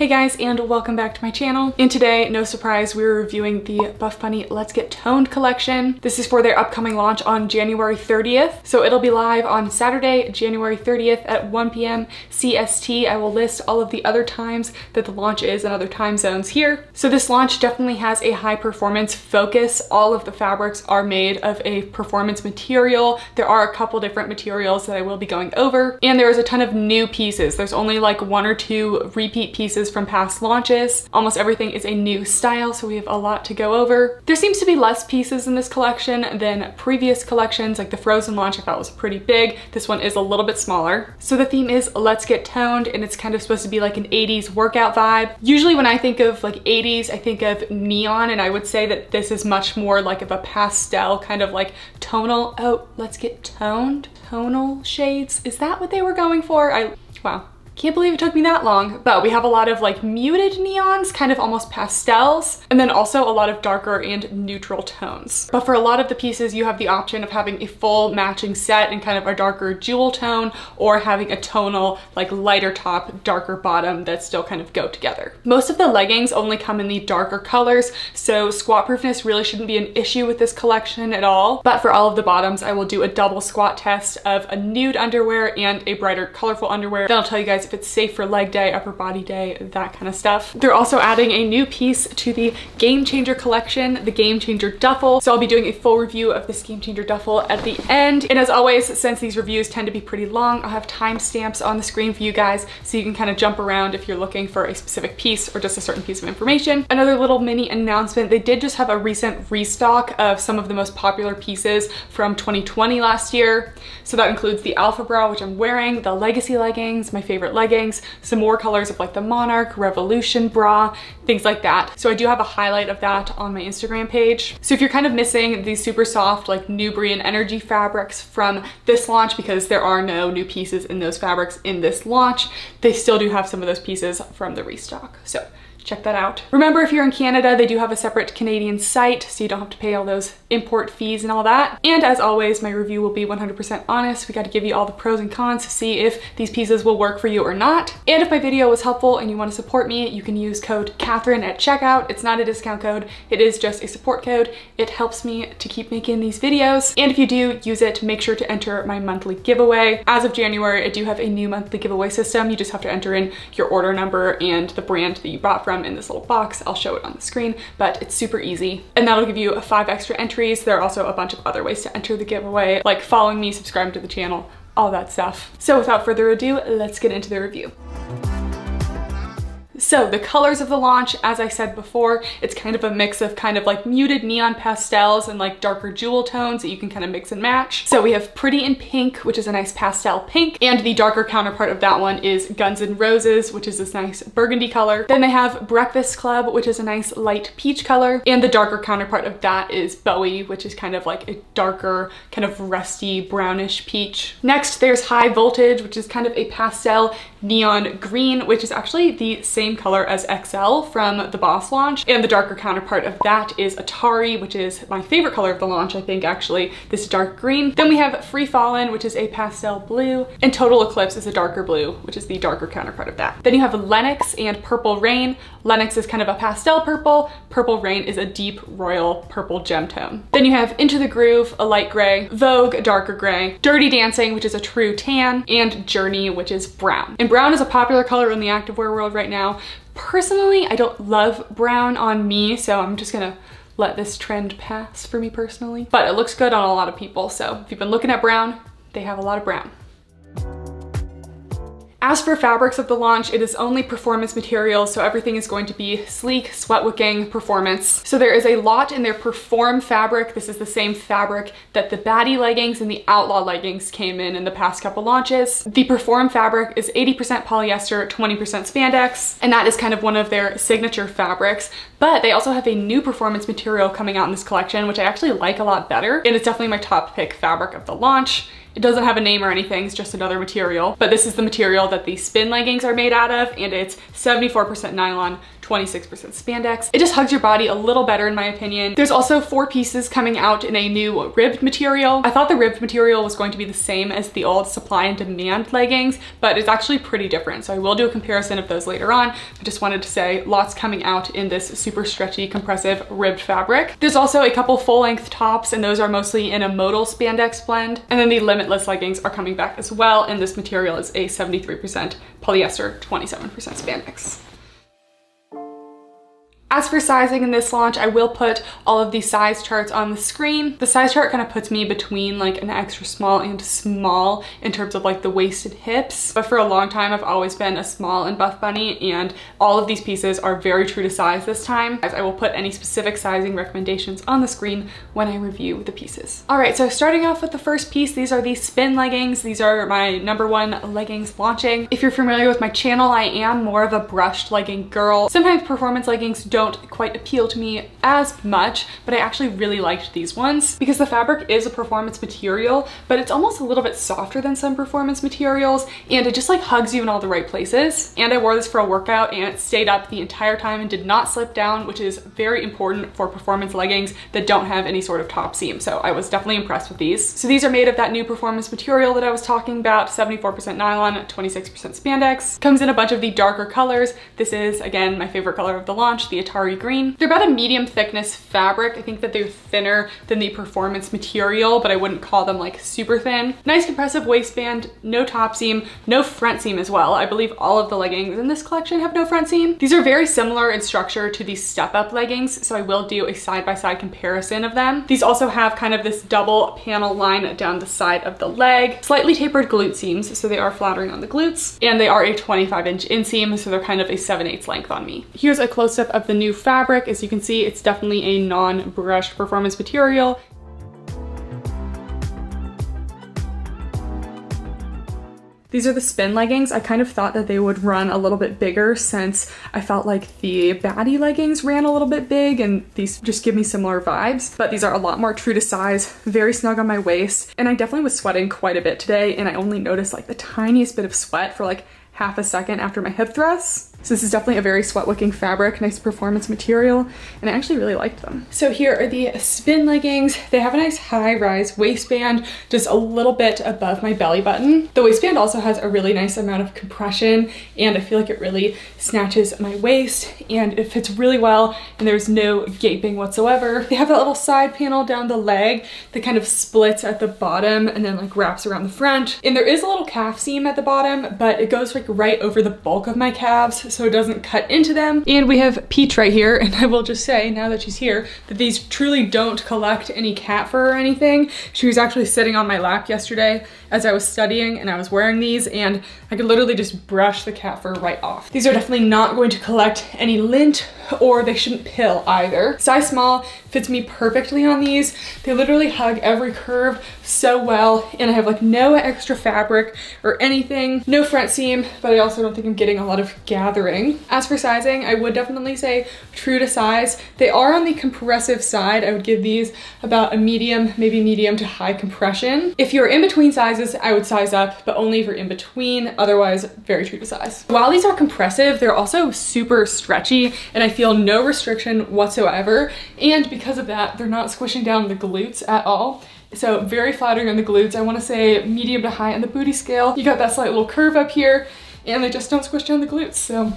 Hey guys, and welcome back to my channel. And today, no surprise, we're reviewing the Buffbunny Let's Get Toned collection. This is for their upcoming launch on January 30th. So it'll be live on Saturday, January 30th at 1 p.m. CST. I will list all of the other times that the launch is and other time zones here. So this launch definitely has a high performance focus. All of the fabrics are made of a performance material. There are a couple different materials that I will be going over. And there is a ton of new pieces. There's only like one or two repeat pieces from past launches. Almost everything is a new style, so we have a lot to go over. There seems to be less pieces in this collection than previous collections. Like the Frozen launch I thought was pretty big. This one is a little bit smaller. So the theme is Let's Get Toned, and it's kind of supposed to be like an 80s workout vibe. Usually when I think of like 80s, I think of neon, and I would say that this is much more like of a pastel kind of like tonal. Oh, let's get toned? Tonal shades? Is that what they were going for? Wow. Can't believe it took me that long. But we have a lot of like muted neons, kind of almost pastels, and then also a lot of darker and neutral tones. But for a lot of the pieces, you have the option of having a full matching set in kind of a darker jewel tone, or having a tonal, like lighter top, darker bottom that still kind of go together. Most of the leggings only come in the darker colors, so squat proofness really shouldn't be an issue with this collection at all. But for all of the bottoms, I will do a double squat test of a nude underwear and a brighter colorful underwear. Then I'll tell you guys if it's safe for leg day, upper body day, that kind of stuff. They're also adding a new piece to the Game Changer collection, the Game Changer duffle. So I'll be doing a full review of this Game Changer duffle at the end. And as always, since these reviews tend to be pretty long, I'll have timestamps on the screen for you guys so you can kind of jump around if you're looking for a specific piece or just a certain piece of information. Another little mini announcement, they did just have a recent restock of some of the most popular pieces from 2020 last year. So that includes the Alpha Bra, which I'm wearing, the Legacy leggings, my favorite leggings, some more colors of like the Monarch, Revolution bra, things like that. So I do have a highlight of that on my Instagram page. So if you're kind of missing these super soft like Nubrian energy fabrics from this launch, because there are no new pieces in those fabrics in this launch, they still do have some of those pieces from the restock. So check that out. Remember, if you're in Canada, they do have a separate Canadian site, so you don't have to pay all those import fees and all that. And as always, my review will be 100% honest. We got to give you all the pros and cons to see if these pieces will work for you or not. And if my video was helpful and you want to support me, you can use code Kathryn at checkout. It's not a discount code. It is just a support code. It helps me to keep making these videos. And if you do use it, make sure to enter my monthly giveaway. As of January, I do have a new monthly giveaway system. You just have to enter in your order number and the brand that you bought from in this little box. I'll show it on the screen, but it's super easy. And that'll give you 5 extra entries. There are also a bunch of other ways to enter the giveaway, like following me, subscribing to the channel, all that stuff. So without further ado, let's get into the review. So the colors of the launch, as I said before, it's kind of a mix of kind of like muted neon pastels and like darker jewel tones that you can kind of mix and match. So we have Pretty in Pink, which is a nice pastel pink, and the darker counterpart of that one is Guns N' Roses, which is this nice burgundy color. Then they have Breakfast Club, which is a nice light peach color, and the darker counterpart of that is Bowie, which is kind of like a darker, kind of rusty brownish peach. Next, there's High Voltage, which is kind of a pastel neon green, which is actually the same color as XL from the Boss launch. And the darker counterpart of that is Atari, which is my favorite color of the launch, I think, actually, this dark green. Then we have Free Fallin', which is a pastel blue, and Total Eclipse is a darker blue, which is the darker counterpart of that. Then you have Lennox and Purple Rain. Lennox is kind of a pastel purple. Purple Rain is a deep royal purple gem tone. Then you have Into the Groove, a light gray, Vogue, a darker gray, Dirty Dancing, which is a true tan, and Journey, which is brown. And brown is a popular color in the activewear world right now. Personally, I don't love brown on me, so I'm just gonna let this trend pass for me personally. But it looks good on a lot of people, so if you've been looking at brown, they have a lot of brown. As for fabrics of the launch, it is only performance materials, so everything is going to be sleek, sweat-wicking performance. So there is a lot in their Perform fabric. This is the same fabric that the Baddie leggings and the Outlaw leggings came in the past couple launches. The Perform fabric is 80% polyester, 20% spandex, and that is kind of one of their signature fabrics. But they also have a new performance material coming out in this collection, which I actually like a lot better, and it's definitely my top pick fabric of the launch. It doesn't have a name or anything, it's just another material. But this is the material that the spin leggings are made out of, and it's 74% nylon, 26% spandex. It just hugs your body a little better in my opinion. There's also 4 pieces coming out in a new ribbed material. I thought the ribbed material was going to be the same as the old supply and demand leggings, but it's actually pretty different. So I will do a comparison of those later on. I just wanted to say lots coming out in this super stretchy, compressive ribbed fabric. There's also a couple full-length tops, and those are mostly in a modal spandex blend. And then the limitless leggings are coming back as well, and this material is a 73% polyester, 27% spandex. As for sizing in this launch, I will put all of the size charts on the screen. The size chart kind of puts me between like an extra small and small in terms of like the waist and hips. But for a long time, I've always been a small in Buff Bunny, and all of these pieces are very true to size this time. As I will put any specific sizing recommendations on the screen when I review the pieces. All right, so starting off with the first piece, these are the spin leggings. These are my #1 leggings launching. If you're familiar with my channel, I am more of a brushed legging girl. Sometimes performance leggings don't quite appeal to me as much, but I actually really liked these ones because the fabric is a performance material, but it's almost a little bit softer than some performance materials, and it just like hugs you in all the right places. And I wore this for a workout and it stayed up the entire time and did not slip down, which is very important for performance leggings that don't have any sort of top seam. So I was definitely impressed with these. So these are made of that new performance material that I was talking about, 74% nylon, 26% spandex. Comes in a bunch of the darker colors. This is, again, my favorite color of the launch, the Atari green. They're about a medium thickness fabric. I think that they're thinner than the performance material, but I wouldn't call them like super thin. Nice compressive waistband, no top seam, no front seam as well. I believe all of the leggings in this collection have no front seam. These are very similar in structure to the Step Up leggings, so I will do a side-by-side comparison of them. These also have kind of this double panel line down the side of the leg, slightly tapered glute seams, so they are flattering on the glutes, and they are a 25-inch inseam, so they're kind of a 7/8 length on me. Here's a close-up of the new fabric. As you can see, it's definitely a non-brushed performance material. These are the spin leggings. I kind of thought that they would run a little bit bigger since I felt like the baddie leggings ran a little bit big, and these just give me similar vibes, but these are a lot more true to size, very snug on my waist, and I definitely was sweating quite a bit today, and I only noticed like the tiniest bit of sweat for like half a second after my hip thrusts. So this is definitely a very sweat wicking fabric, nice performance material, and I actually really liked them. So here are the spin leggings. They have a nice high rise waistband, just a little bit above my belly button. The waistband also has a really nice amount of compression, and I feel like it really snatches my waist, and it fits really well, and there's no gaping whatsoever. They have that little side panel down the leg that kind of splits at the bottom and then like wraps around the front. And there is a little calf seam at the bottom, but it goes like right over the bulk of my calves, so it doesn't cut into them. And we have Peach right here, and I will just say, now that she's here, that these truly don't collect any cat fur or anything. She was actually sitting on my lap yesterday as I was studying, and I was wearing these, and I could literally just brush the cat fur right off. These are definitely not going to collect any lint, or they shouldn't pill either. Size small fits me perfectly on these. They literally hug every curve so well, and I have like no extra fabric or anything, no front seam, but I also don't think I'm getting a lot of gathering. As for sizing, I would definitely say true to size. They are on the compressive side. I would give these about a medium, maybe medium to high compression. If you're in between sizes, I would size up, but only if you're in between, otherwise very true to size. While these are compressive, they're also super stretchy, and I feel no restriction whatsoever, and because of that, they're not squishing down the glutes at all. So very flattering on the glutes. I want to say medium to high on the booty scale. You got that slight little curve up here, and they just don't squish down the glutes, so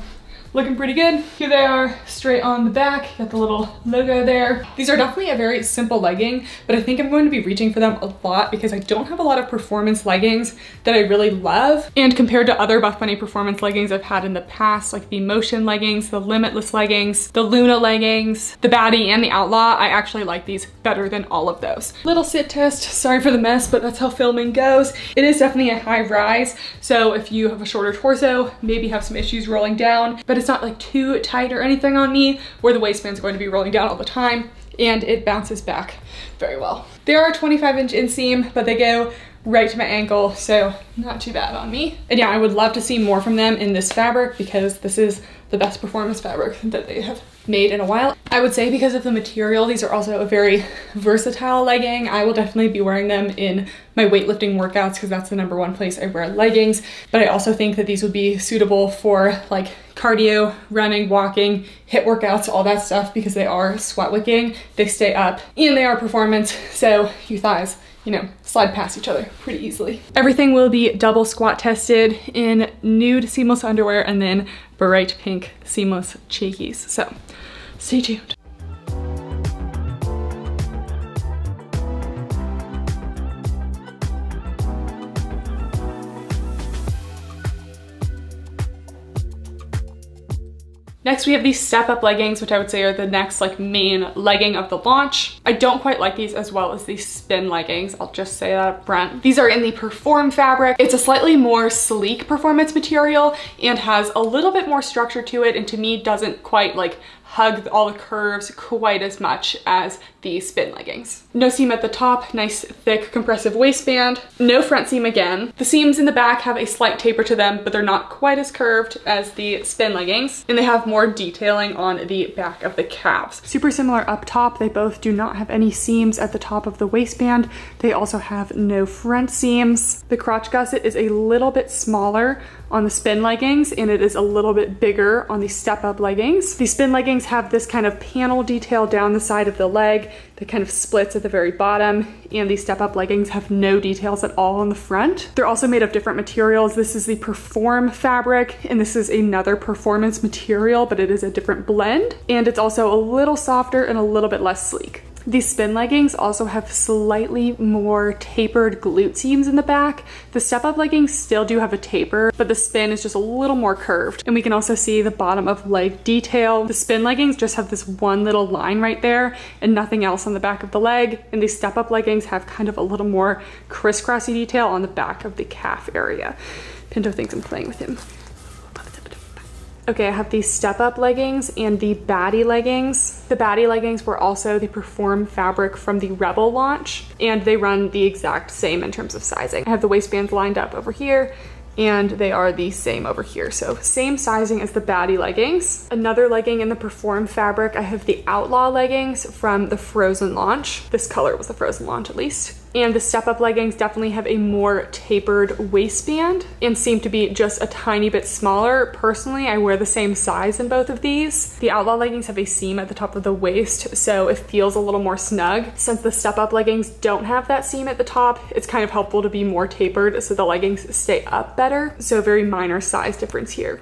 looking pretty good. Here they are, straight on the back. Got the little logo there. These are definitely a very simple legging, but I think I'm going to be reaching for them a lot because I don't have a lot of performance leggings that I really love. And compared to other Buff Bunny performance leggings I've had in the past, like the Motion leggings, the Limitless leggings, the Luna leggings, the Baddie, and the Outlaw, I actually like these better than all of those. Little sit test, sorry for the mess, but that's how filming goes. It is definitely a high rise, so if you have a shorter torso, maybe have some issues rolling down, but it's not like too tight or anything on me where the waistband's going to be rolling down all the time, and it bounces back very well. They are a 25-inch inseam, but they go right to my ankle, so not too bad on me. And yeah, I would love to see more from them in this fabric because this is the best performance fabric that they have made in a while. I would say because of the material, these are also a very versatile legging. I will definitely be wearing them in my weightlifting workouts because that's the #1 place I wear leggings. But I also think that these would be suitable for like cardio, running, walking, HIIT workouts, all that stuff, because they are sweat wicking, they stay up, and they are performance, so your thighs, you know, slide past each other pretty easily. Everything will be double squat tested in nude seamless underwear and then bright pink seamless cheekies. So stay tuned. Next, we have these step-up leggings, which I would say are the next like main legging of the launch. I don't quite like these as well as these spin leggings. I'll just say that up front. These are in the Perform fabric. It's a slightly more sleek performance material and has a little bit more structure to it, and to me doesn't quite like hug all the curves quite as much as the spin leggings. No seam at the top, nice thick compressive waistband, no front seam again. The seams in the back have a slight taper to them, but they're not quite as curved as the spin leggings, and they have more detailing on the back of the calves. Super similar up top, they both do not have any seams at the top of the waistband. They also have no front seams. The crotch gusset is a little bit smaller on the spin leggings, and it is a little bit bigger on the step-up leggings. The spin leggings have this kind of panel detail down the side of the leg that kind of splits at the very bottom, and the step-up leggings have no details at all on the front. They're also made of different materials. This is the Perform fabric, and this is another performance material, but it is a different blend, and it's also a little softer and a little bit less sleek. These spin leggings also have slightly more tapered glute seams in the back. The step-up leggings still do have a taper, but the spin is just a little more curved. And we can also see the bottom of leg detail. The spin leggings just have this one little line right there and nothing else on the back of the leg. And these step-up leggings have kind of a little more crisscrossy detail on the back of the calf area. Pinto thinks I'm playing with him. Okay, I have these step-up leggings and the baddie leggings. The baddie leggings were also the Perform fabric from the Rebel launch, and they run the exact same in terms of sizing. I have the waistbands lined up over here, and they are the same over here. So same sizing as the baddie leggings. Another legging in the Perform fabric, I have the Outlaw leggings from the Frozen launch. This color was the Frozen launch at least. And the step-up leggings definitely have a more tapered waistband and seem to be just a tiny bit smaller. Personally, I wear the same size in both of these. The Outlaw leggings have a seam at the top of the waist, so it feels a little more snug. Since the step-up leggings don't have that seam at the top, it's kind of helpful to be more tapered so the leggings stay up better. So very minor size difference here.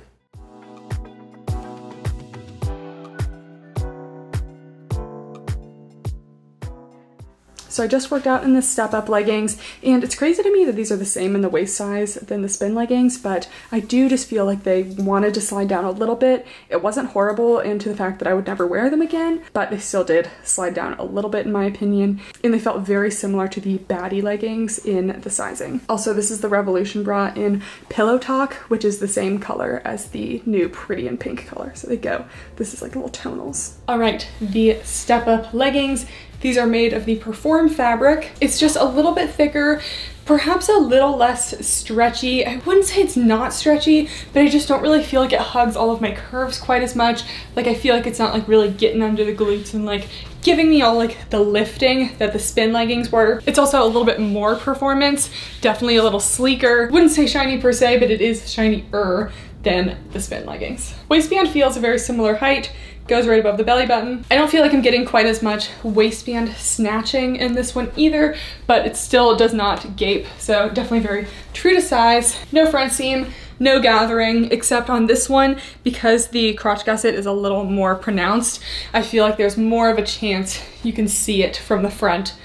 So I just worked out in the step-up leggings, and it's crazy to me that these are the same in the waist size than the spin leggings, but I do just feel like they wanted to slide down a little bit. It wasn't horrible into the fact that I would never wear them again, but they still did slide down a little bit in my opinion, and they felt very similar to the baddie leggings in the sizing. Also, this is the Revolution bra in Pillow Talk, which is the same color as the new Pretty in Pink color. So they go. This is like little tonals. All right, the step-up leggings. These are made of the Perform fabric. It's just a little bit thicker, perhaps a little less stretchy. I wouldn't say it's not stretchy, but I just don't really feel like it hugs all of my curves quite as much. Like I feel like it's not like really getting under the glutes and like giving me all like the lifting that the spin leggings were. It's also a little bit more performance, definitely a little sleeker. Wouldn't say shiny per se, but it is shinier than the spin leggings. Waistband feels a very similar height. Goes right above the belly button. I don't feel like I'm getting quite as much waistband snatching in this one either, but it still does not gape. So definitely very true to size. No front seam, no gathering, except on this one, because the crotch gusset is a little more pronounced. I feel like there's more of a chance you can see it from the front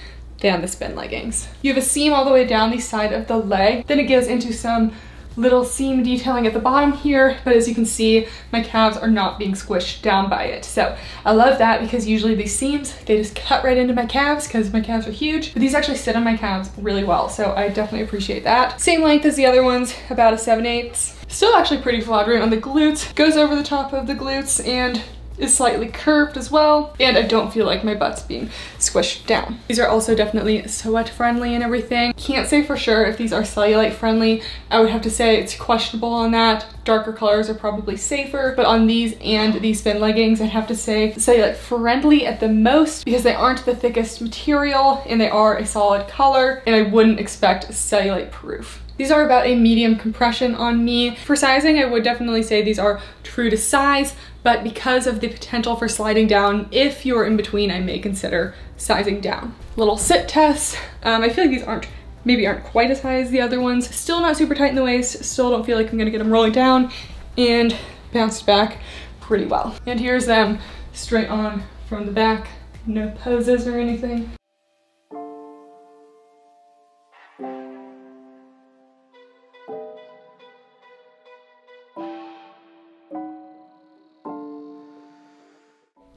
than the spin leggings. You have a seam all the way down the side of the leg. Then it goes into some little seam detailing at the bottom here, but as you can see, my calves are not being squished down by it. So I love that because usually these seams, they just cut right into my calves because my calves are huge, but these actually sit on my calves really well. So I definitely appreciate that. Same length as the other ones, about a 7/8. Still actually pretty flattering on the glutes, goes over the top of the glutes and is slightly curved as well, and I don't feel like my butt's being squished down. These are also definitely sweat friendly and everything. Can't say for sure if these are cellulite friendly. I would have to say it's questionable on that. Darker colors are probably safer, but on these and these spin leggings, I'd have to say like friendly at the most because they aren't the thickest material and they are a solid color, and I wouldn't expect cellulite proof. These are about a medium compression on me. For sizing, I would definitely say these are true to size, but because of the potential for sliding down, if you're in between, I may consider sizing down. Little sit test. I feel like these maybe aren't quite as high as the other ones. Still not super tight in the waist. Still don't feel like I'm gonna get them rolling down, and bounced back pretty well. And here's them straight on from the back. No poses or anything.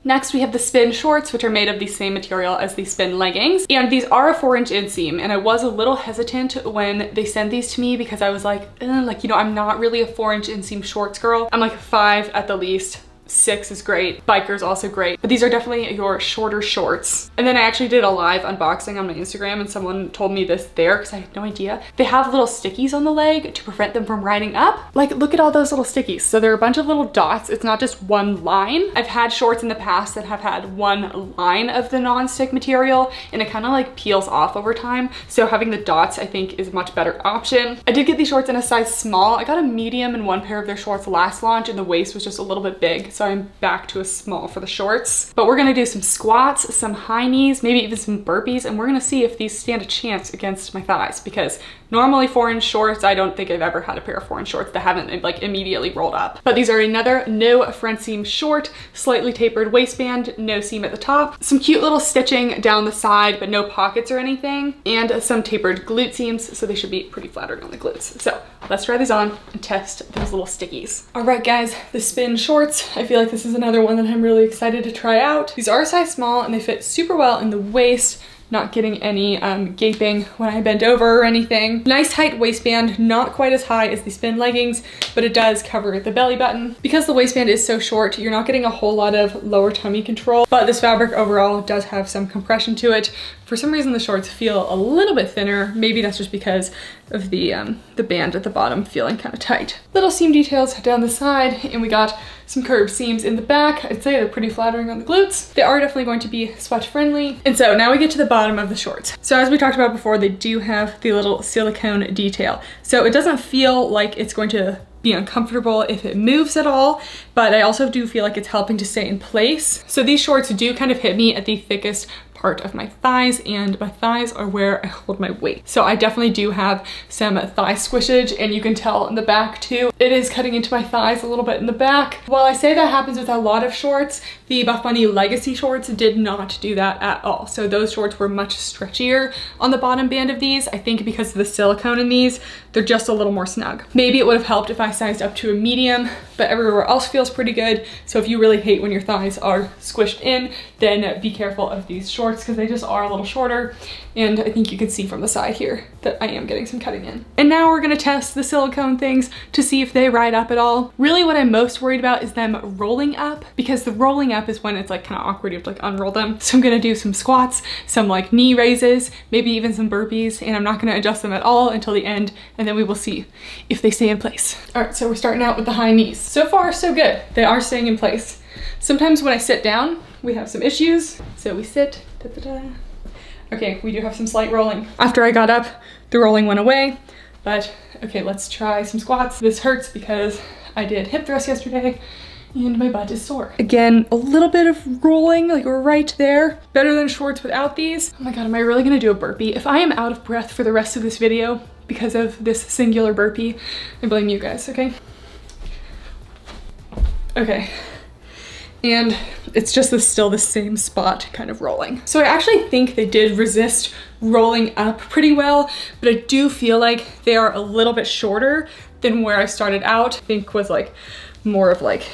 Next, we have the spin shorts, which are made of the same material as the spin leggings. And these are a 4-inch inseam, and I was a little hesitant when they sent these to me because I was like, you know, I'm not really a 4-inch inseam shorts girl. I'm like 5 at the least. 6 is great. Biker's also great. But these are definitely your shorter shorts. And then I actually did a live unboxing on my Instagram and someone told me this there because I had no idea. They have little stickies on the leg to prevent them from riding up. Like, look at all those little stickies. So there are a bunch of little dots. It's not just one line. I've had shorts in the past that have had one line of the non-stick material and it kind of like peels off over time. So having the dots I think is a much better option. I did get these shorts in a size small. I got a medium in one pair of their shorts last launch and the waist was just a little bit big. So I'm back to a small for the shorts. But we're gonna do some squats, some high knees, maybe even some burpees, and we're gonna see if these stand a chance against my thighs, because normally 4-inch shorts, I don't think I've ever had a pair of 4-inch shorts that haven't like immediately rolled up. But these are another no front seam short, slightly tapered waistband, no seam at the top, some cute little stitching down the side, but no pockets or anything, and some tapered glute seams, so they should be pretty flattering on the glutes. So let's try these on and test those little stickies. All right guys, the spin shorts. I feel like this is another one that I'm really excited to try out. These are a size small and they fit super well in the waist, not getting any gaping when I bend over or anything. Nice tight waistband, not quite as high as the spin leggings, but it does cover the belly button. Because the waistband is so short, you're not getting a whole lot of lower tummy control, but this fabric overall does have some compression to it. For some reason, the shorts feel a little bit thinner. Maybe that's just because of the band at the bottom feeling kind of tight. Little seam details down the side, and we got some curved seams in the back. I'd say they're pretty flattering on the glutes. They are definitely going to be sweat friendly. And so now we get to the bottom of the shorts. So as we talked about before, they do have the little silicone detail. So it doesn't feel like it's going to be uncomfortable if it moves at all, but I also do feel like it's helping to stay in place. So these shorts do kind of hit me at the thickest part of my thighs, and my thighs are where I hold my weight. So I definitely do have some thigh squishage, and you can tell in the back too. It is cutting into my thighs a little bit in the back. While I say that happens with a lot of shorts, the Buffbunny Legacy shorts did not do that at all. So those shorts were much stretchier on the bottom band of these. I think because of the silicone in these, they're just a little more snug. Maybe it would have helped if I sized up to a medium, but everywhere else feels pretty good. So if you really hate when your thighs are squished in, then be careful of these shorts because they just are a little shorter. And I think you can see from the side here that I am getting some cutting in. And now we're gonna test the silicone things to see if they ride up at all. Really what I'm most worried about is them rolling up, because the rolling up is when it's like kind of awkward, you have to like unroll them. So I'm gonna do some squats, some like knee raises, maybe even some burpees, and I'm not gonna adjust them at all until the end, and then we will see if they stay in place. All right, so we're starting out with the high knees. So far, so good. They are staying in place. Sometimes when I sit down, we have some issues. So we sit, da-da-da. Okay, we do have some slight rolling. After I got up, the rolling went away, but okay, let's try some squats. This hurts because I did hip thrust yesterday and my butt is sore. Again, a little bit of rolling, like we're right there. Better than shorts without these. Oh my God, am I really gonna do a burpee? If I am out of breath for the rest of this video because of this singular burpee, I blame you guys, okay? Okay. And it's just still the same spot kind of rolling. So I actually think they did resist rolling up pretty well, but I do feel like they are a little bit shorter than where I started out. I think was like more like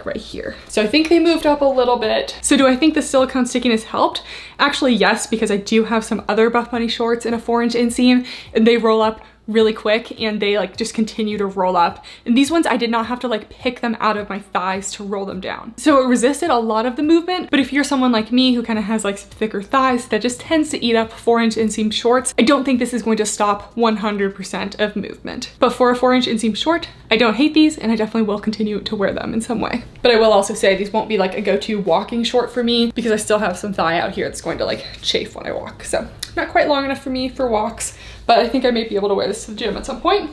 right here. So I think they moved up a little bit. So do I think the silicone stickiness helped? Actually, yes, because I do have some other Buffbunny shorts in a 4-inch inseam and they roll up really quick and they like just continue to roll up. And these ones, I did not have to like pick them out of my thighs to roll them down. So it resisted a lot of the movement, but if you're someone like me who kind of has like some thicker thighs that just tends to eat up 4-inch inseam shorts, I don't think this is going to stop 100% of movement. But for a 4-inch inseam short, I don't hate these and I definitely will continue to wear them in some way. But I will also say these won't be like a go-to walking short for me because I still have some thigh out here that's going to like chafe when I walk. So not quite long enough for me for walks, but I think I may be able to wear this to the gym at some point.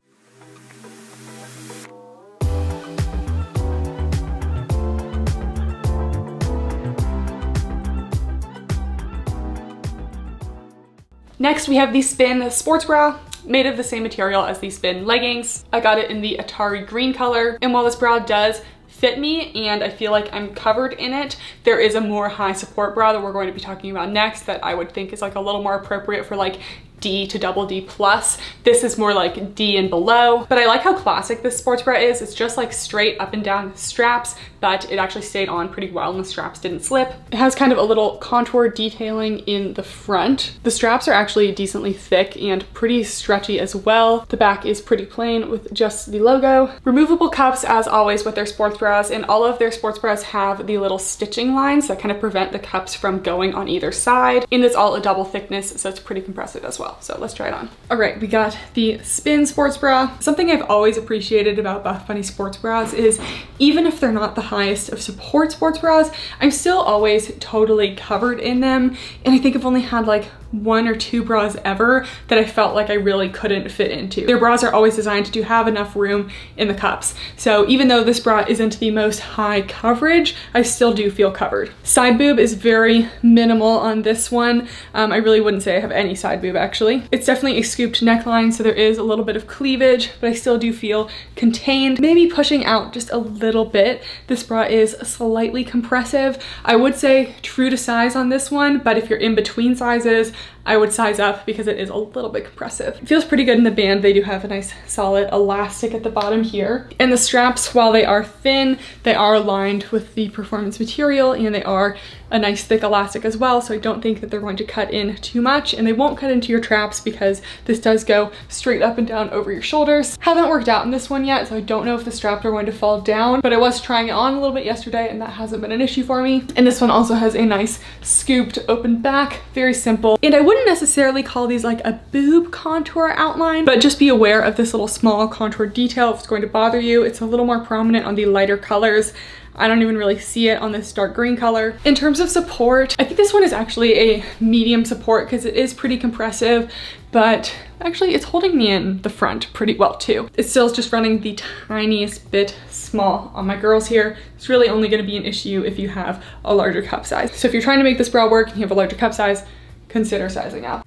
Next, we have the Spin sports bra, made of the same material as the Spin leggings. I got it in the Atari green color, and while this bra does fit me and I feel like I'm covered in it, there is a more high support bra that we're going to be talking about next that I would think is like a little more appropriate for like D to double D plus. This is more like D and below, but I like how classic this sports bra is. It's just like straight up and down straps, but it actually stayed on pretty well and the straps didn't slip. It has kind of a little contour detailing in the front. The straps are actually decently thick and pretty stretchy as well. The back is pretty plain with just the logo. Removable cuffs as always with their sports bras, and all of their sports bras have the little stitching lines that kind of prevent the cuffs from going on either side. And it's all a double thickness, so it's pretty compressive as well. So let's try it on. All right, we got the Spin sports bra. Something I've always appreciated about Buffbunny sports bras is even if they're not the highest of support sports bras, I'm still always totally covered in them. And I think I've only had like 1 or 2 bras ever that I felt like I really couldn't fit into. Their bras are always designed to have enough room in the cups. So even though this bra isn't the most high coverage, I still do feel covered. Side boob is very minimal on this one. I really wouldn't say I have any side boob actually. It's definitely a scooped neckline, so there is a little bit of cleavage, but I still do feel contained, maybe pushing out just a little bit. This bra is slightly compressive. I would say true to size on this one, but if you're in between sizes, I would size up because it is a little bit compressive. It feels pretty good in the band. They do have a nice solid elastic at the bottom here. And the straps, while they are thin, they are lined with the performance material and they are a nice thick elastic as well. So I don't think that they're going to cut in too much, and they won't cut into your traps because this does go straight up and down over your shoulders. Haven't worked out in this one yet, so I don't know if the straps are going to fall down, but I was trying it on a little bit yesterday and that hasn't been an issue for me. And this one also has a nice scooped open back, very simple. And I wouldn't necessarily call these like a boob contour outline, but just be aware of this little small contour detail if it's going to bother you. It's a little more prominent on the lighter colors. I don't even really see it on this dark green color. In terms of support, I think this one is actually a medium support because it is pretty compressive, but actually it's holding me in the front pretty well too. It's still just running the tiniest bit small on my girls here. It's really only gonna be an issue if you have a larger cup size. So if you're trying to make this bra work and you have a larger cup size, consider sizing up.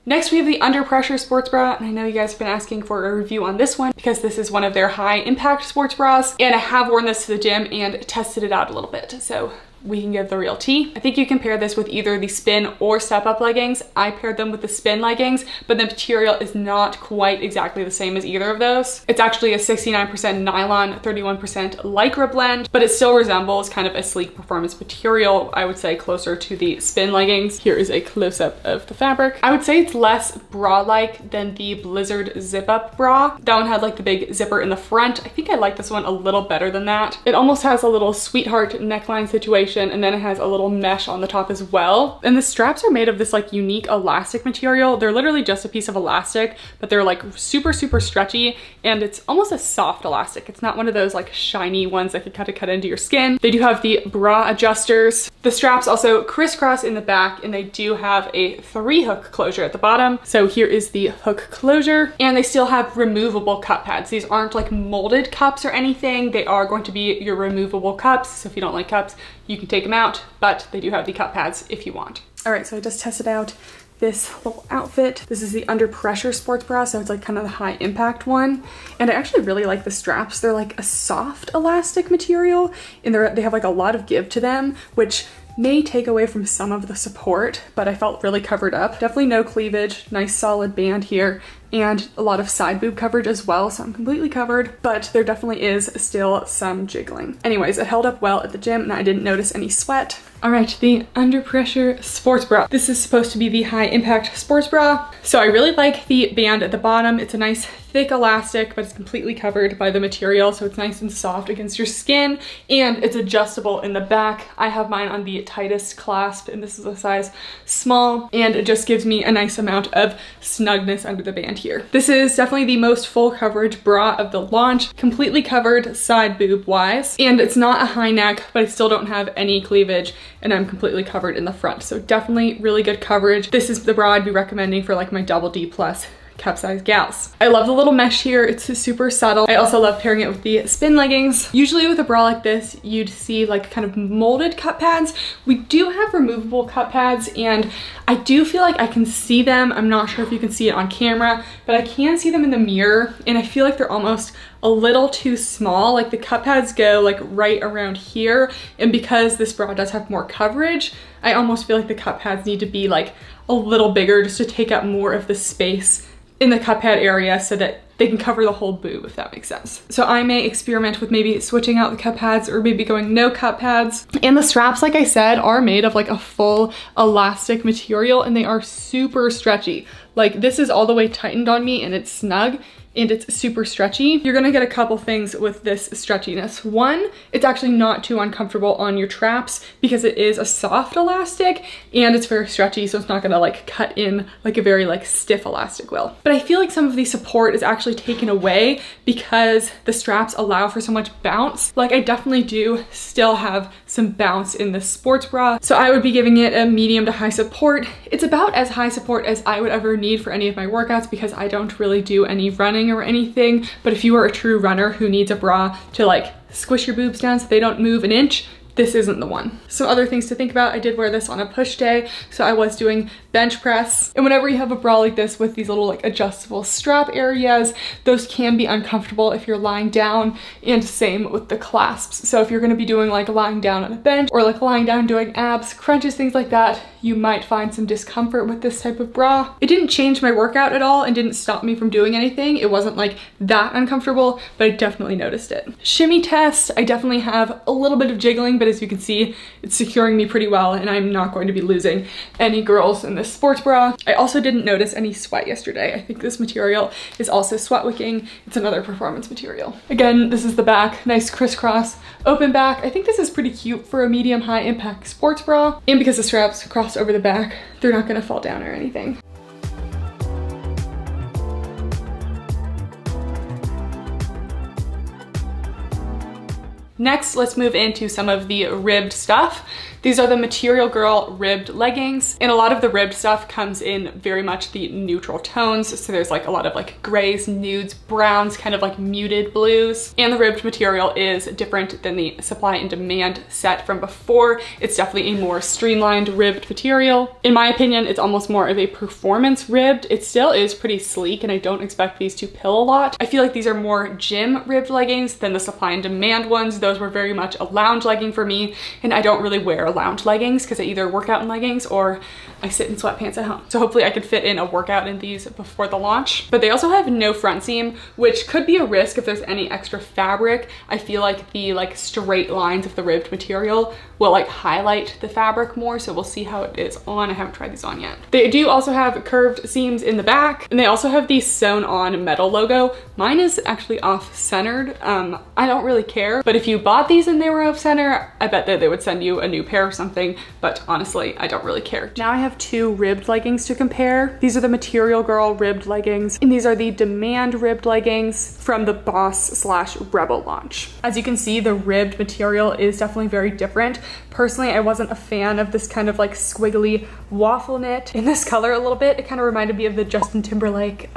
Next, we have the Under Pressure sports bra, and I know you guys have been asking for a review on this one because this is one of their high impact sports bras, and I have worn this to the gym and tested it out a little bit, so we can give the real tea. I think you can pair this with either the Spin or Step Up leggings. I paired them with the Spin leggings, but the material is not quite exactly the same as either of those. It's actually a 69% nylon, 31% lycra blend, but it still resembles kind of a sleek performance material. I would say closer to the Spin leggings. Here is a close-up of the fabric. I would say it's less bra-like than the Blizzard zip-up bra. That one had like the big zipper in the front. I think I like this one a little better than that. It almost has a little sweetheart neckline situation, and then it has a little mesh on the top as well. And the straps are made of this like unique elastic material. They're literally just a piece of elastic, but they're like super stretchy, and it's almost a soft elastic. It's not one of those like shiny ones that could kind of cut into your skin. They do have the bra adjusters. The straps also crisscross in the back, and they do have a 3-hook closure at the bottom. So here is the hook closure, and they still have removable cup pads. These aren't like molded cups or anything. They are going to be your removable cups. So if you don't like cups, you can take them out, but they do have the cup pads if you want. All right, so I just tested out this little outfit. This is the Under Pressure sports bra, so it's like kind of the high impact one. And I actually really like the straps. They're like a soft elastic material, and they have like a lot of give to them, which may take away from some of the support, but I felt really covered up. Definitely no cleavage, nice solid band here, and a lot of side boob coverage as well, so I'm completely covered, but there definitely is still some jiggling. Anyways, it held up well at the gym and I didn't notice any sweat. All right, the under pressure sports bra. This is supposed to be the high impact sports bra. So I really like the band at the bottom. It's a nice thick elastic, but it's completely covered by the material, so it's nice and soft against your skin, and it's adjustable in the back. I have mine on the tightest clasp, and this is a size small, and it just gives me a nice amount of snugness under the band here. This is definitely the most full coverage bra of the launch, completely covered side boob wise, and it's not a high neck, but I still don't have any cleavage, and I'm completely covered in the front, so definitely really good coverage. This is the bra I'd be recommending for like my double D plus cup size gals. I love the little mesh here. It's super subtle. I also love pairing it with the spin leggings. Usually with a bra like this, you'd see like kind of molded cup pads. We do have removable cup pads, and I do feel like I can see them. I'm not sure if you can see it on camera, but I can see them in the mirror, and I feel like they're almost a little too small. Like the cup pads go like right around here, and because this bra does have more coverage, I almost feel like the cup pads need to be like a little bigger just to take up more of the space in the cup pad area so that they can cover the whole boob, if that makes sense. So I may experiment with maybe switching out the cup pads or maybe going no cup pads. And the straps, like I said, are made of like a full elastic material, and they are super stretchy. Like this is all the way tightened on me and it's snug, and it's super stretchy. You're gonna get a couple things with this stretchiness. One, it's actually not too uncomfortable on your traps because it is a soft elastic and it's very stretchy, so it's not gonna like cut in like a very like stiff elastic will. But I feel like some of the support is actually taken away because the straps allow for so much bounce. Like I definitely do still have some bounce in this sports bra, so I would be giving it a medium to high support. It's about as high support as I would ever need for any of my workouts because I don't really do any running or anything, but if you are a true runner who needs a bra to like squish your boobs down so they don't move an inch, this isn't the one. So other things to think about, I did wear this on a push day, so I was doing bench press. And whenever you have a bra like this with these little like adjustable strap areas, those can be uncomfortable if you're lying down, and same with the clasps. So if you're gonna be doing like lying down on a bench or like lying down doing abs, crunches, things like that, you might find some discomfort with this type of bra. It didn't change my workout at all and didn't stop me from doing anything. It wasn't like that uncomfortable, but I definitely noticed it. Shimmy test, I definitely have a little bit of jiggling, but as you can see, it's securing me pretty well, and I'm not going to be losing any girls in this sports bra. I also didn't notice any sweat yesterday. I think this material is also sweat wicking. It's another performance material. Again, this is the back, nice crisscross open back. I think this is pretty cute for a medium high impact sports bra, and because the straps cross over the back, they're not gonna fall down or anything. Next, let's move into some of the ribbed stuff. These are the Material Girl ribbed leggings, and a lot of the ribbed stuff comes in very much the neutral tones. So there's like a lot of like grays, nudes, browns, kind of like muted blues. And the ribbed material is different than the supply and demand set from before. It's definitely a more streamlined ribbed material. In my opinion, it's almost more of a performance ribbed. It still is pretty sleek, and I don't expect these to pill a lot. I feel like these are more gym ribbed leggings than the supply and demand ones. Those were very much a lounge legging for me, and I don't really wear lounge leggings because I either work out in leggings or I sit in sweatpants at home. So hopefully I could fit in a workout in these before the launch. But they also have no front seam, which could be a risk if there's any extra fabric. I feel like the like straight lines of the ribbed material will like highlight the fabric more, so we'll see how it is on. I haven't tried these on yet. They do also have curved seams in the back, and they also have the sewn on metal logo. Mine is actually off-centered. I don't really care, but if you bought these and they were off-center, I bet that they would send you a new pair or something, but honestly, I don't really care. Now I have two ribbed leggings to compare. These are the Material Girl ribbed leggings, and these are the Demand ribbed leggings from the Boss/Rebel launch. As you can see, the ribbed material is definitely very different. Personally, I wasn't a fan of this kind of like squiggly waffle knit in this color a little bit. It kind of reminded me of the Justin Timberlake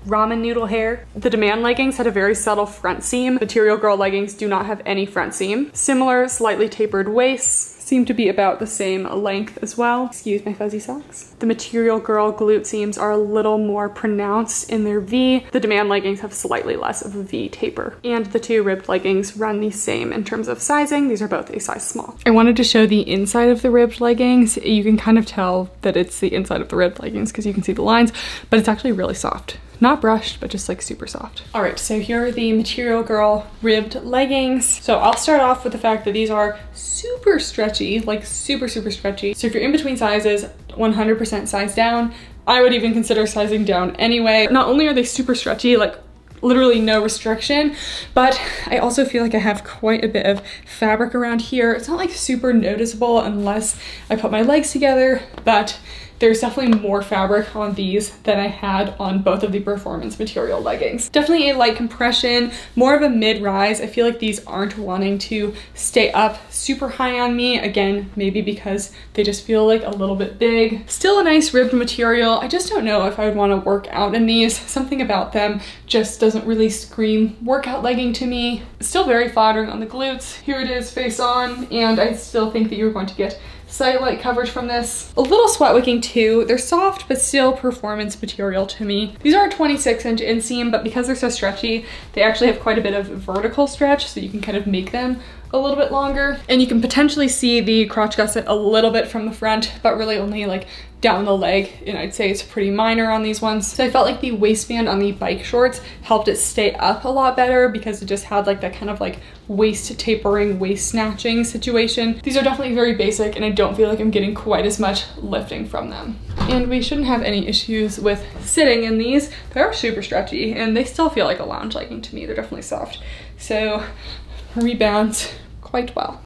ramen noodle hair. The Demand leggings had a very subtle front seam. Material Girl leggings do not have any front seam. Similar, slightly tapered waists. Seem to be about the same length as well. Excuse my fuzzy socks. The Material Girl glute seams are a little more pronounced in their V. The Demand leggings have slightly less of a V taper. And the two ribbed leggings run the same in terms of sizing. These are both a size small. I wanted to show the inside of the ribbed leggings. You can kind of tell that it's the inside of the ribbed leggings because you can see the lines, but it's actually really soft. not brushed, but just like super soft. All right, so here are the Material Girl ribbed leggings. So I'll start off with the fact that these are super stretchy, like super stretchy. So if you're in between sizes, 100% size down. I would even consider sizing down anyway. Not only are they super stretchy, like literally no restriction, but I also feel like I have quite a bit of fabric around here. It's not like super noticeable unless I put my legs together, but there's definitely more fabric on these than I had on both of the performance material leggings. Definitely a light compression, more of a mid-rise. I feel like these aren't wanting to stay up super high on me. Again, maybe because they just feel like a little bit big. Still a nice ribbed material. I just don't know if I would want to work out in these. Something about them just doesn't really scream workout legging to me. Still very flattering on the glutes. Here it is face on, and I still think that you're going to get cellulite coverage from this. A little sweat wicking too. They're soft, but still performance material to me. These are a 26-inch inseam, but because they're so stretchy, they actually have quite a bit of vertical stretch, so you can kind of make them a little bit longer. And you can potentially see the crotch gusset a little bit from the front, but really only like down the leg, and I'd say it's pretty minor on these ones. So I felt like the waistband on the bike shorts helped it stay up a lot better because it just had like that kind of like waist tapering, waist snatching situation. These are definitely very basic, and I don't feel like I'm getting quite as much lifting from them. And we shouldn't have any issues with sitting in these. They're super stretchy, and they still feel like a lounge legging to me. They're definitely soft. So rebounds quite well.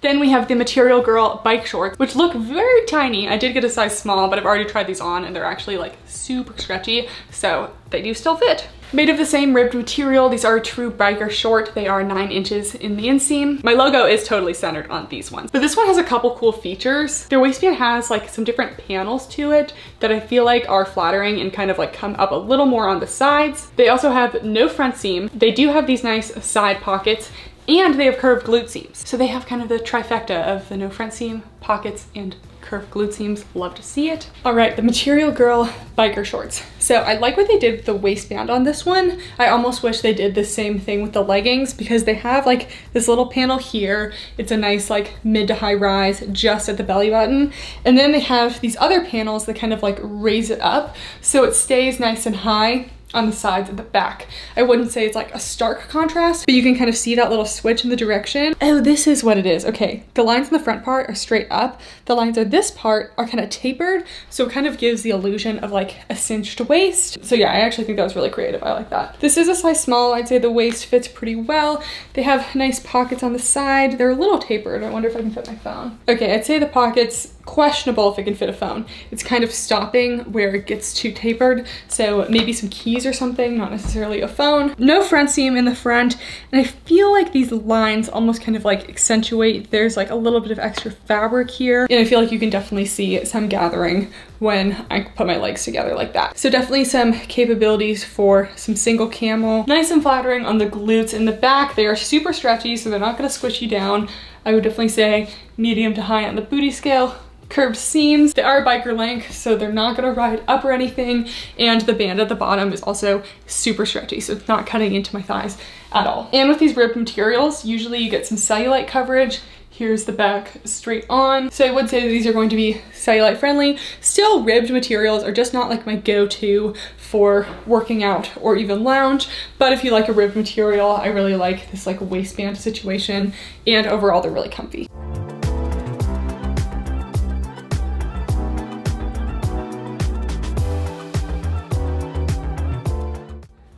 Then we have the Material Girl bike shorts, which look very tiny. I did get a size small, but I've already tried these on and they're actually like super stretchy, so they do still fit. Made of the same ribbed material, these are a true biker short. They are 9 inches in the inseam. My logo is totally centered on these ones, but this one has a couple cool features. Their waistband has like some different panels to it that I feel like are flattering and kind of like come up a little more on the sides. They also have no front seam. They do have these nice side pockets, and they have curved glute seams. So they have kind of the trifecta of the no front seam, pockets, and curved glute seams. Love to see it. All right, the Material Girl biker shorts. So I like what they did with the waistband on this one. I almost wish they did the same thing with the leggings because they have like this little panel here. It's a nice like mid to high rise just at the belly button. And then they have these other panels that kind of like raise it up so it stays nice and high on the sides and the back. I wouldn't say it's like a stark contrast, but you can kind of see that little switch in the direction. Oh, this is what it is. Okay, the lines in the front part are straight up. The lines on this part are kind of tapered, so it kind of gives the illusion of like a cinched waist. So yeah, I actually think that was really creative. I like that. This is a size small. I'd say the waist fits pretty well. They have nice pockets on the side. They're a little tapered. I wonder if I can fit my phone. Okay, I'd say the pockets, questionable if it can fit a phone. It's kind of stopping where it gets too tapered, so maybe some keys or something, not necessarily a phone. No front seam in the front, and I feel like these lines almost kind of like accentuate. There's like a little bit of extra fabric here, and I feel like you can definitely see some gathering when I put my legs together like that. So definitely some capabilities for some single camel. Nice and flattering on the glutes in the back. They are super stretchy, so they're not gonna squish you down. I would definitely say medium to high on the booty scale. Curved seams. They are biker length, so they're not gonna ride up or anything, and the band at the bottom is also super stretchy, so it's not cutting into my thighs at all. And with these ribbed materials, usually you get some cellulite coverage. Here's the back straight on. So I would say that these are going to be cellulite friendly. Still, ribbed materials are just not like my go-to for working out or even lounge, but if you like a ribbed material, I really like this like waistband situation, and overall they're really comfy.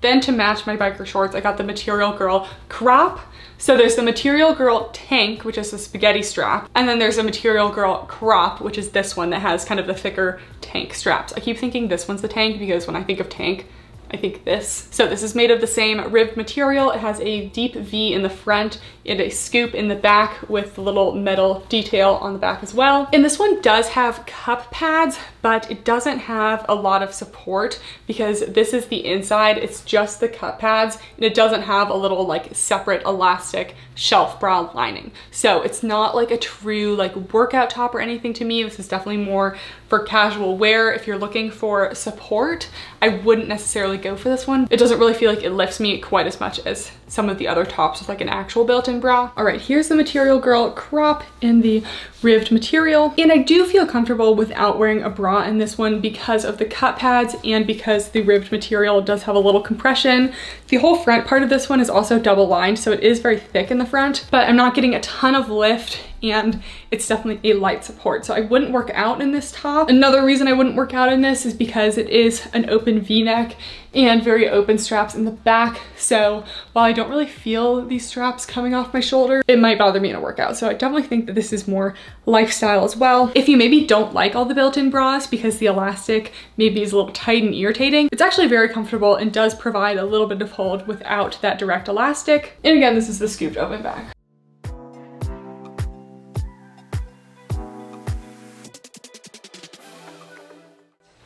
Then to match my biker shorts, I got the Material Girl crop. So there's the Material Girl tank, which is a spaghetti strap. And then there's a Material Girl crop, which is this one that has kind of the thicker tank straps. I keep thinking this one's the tank because when I think of tank, I think this. So this is made of the same ribbed material. It has a deep V in the front and a scoop in the back with the little metal detail on the back as well. And this one does have cup pads, but it doesn't have a lot of support because this is the inside. It's just the cup pads, and it doesn't have a little like separate elastic shelf bra lining. So it's not like a true like workout top or anything to me. This is definitely more for casual wear. If you're looking for support, I wouldn't necessarily go for this one. It doesn't really feel like it lifts me quite as much as some of the other tops with like an actual built-in bra. All right, here's the material, girl. Crop in the ribbed material. And I do feel comfortable without wearing a bra in this one because of the cut pads and because the ribbed material does have a little compression. The whole front part of this one is also double lined, so it is very thick in the front, but I'm not getting a ton of lift and it's definitely a light support. So I wouldn't work out in this top. Another reason I wouldn't work out in this is because it is an open V-neck and very open straps in the back. So while I don't really feel these straps coming off my shoulder, it might bother me in a workout. So I definitely think that this is more lifestyle as well. If you maybe don't like all the built-in bras because the elastic maybe is a little tight and irritating, it's actually very comfortable and does provide a little bit of hold without that direct elastic. And again, this is the scooped open back.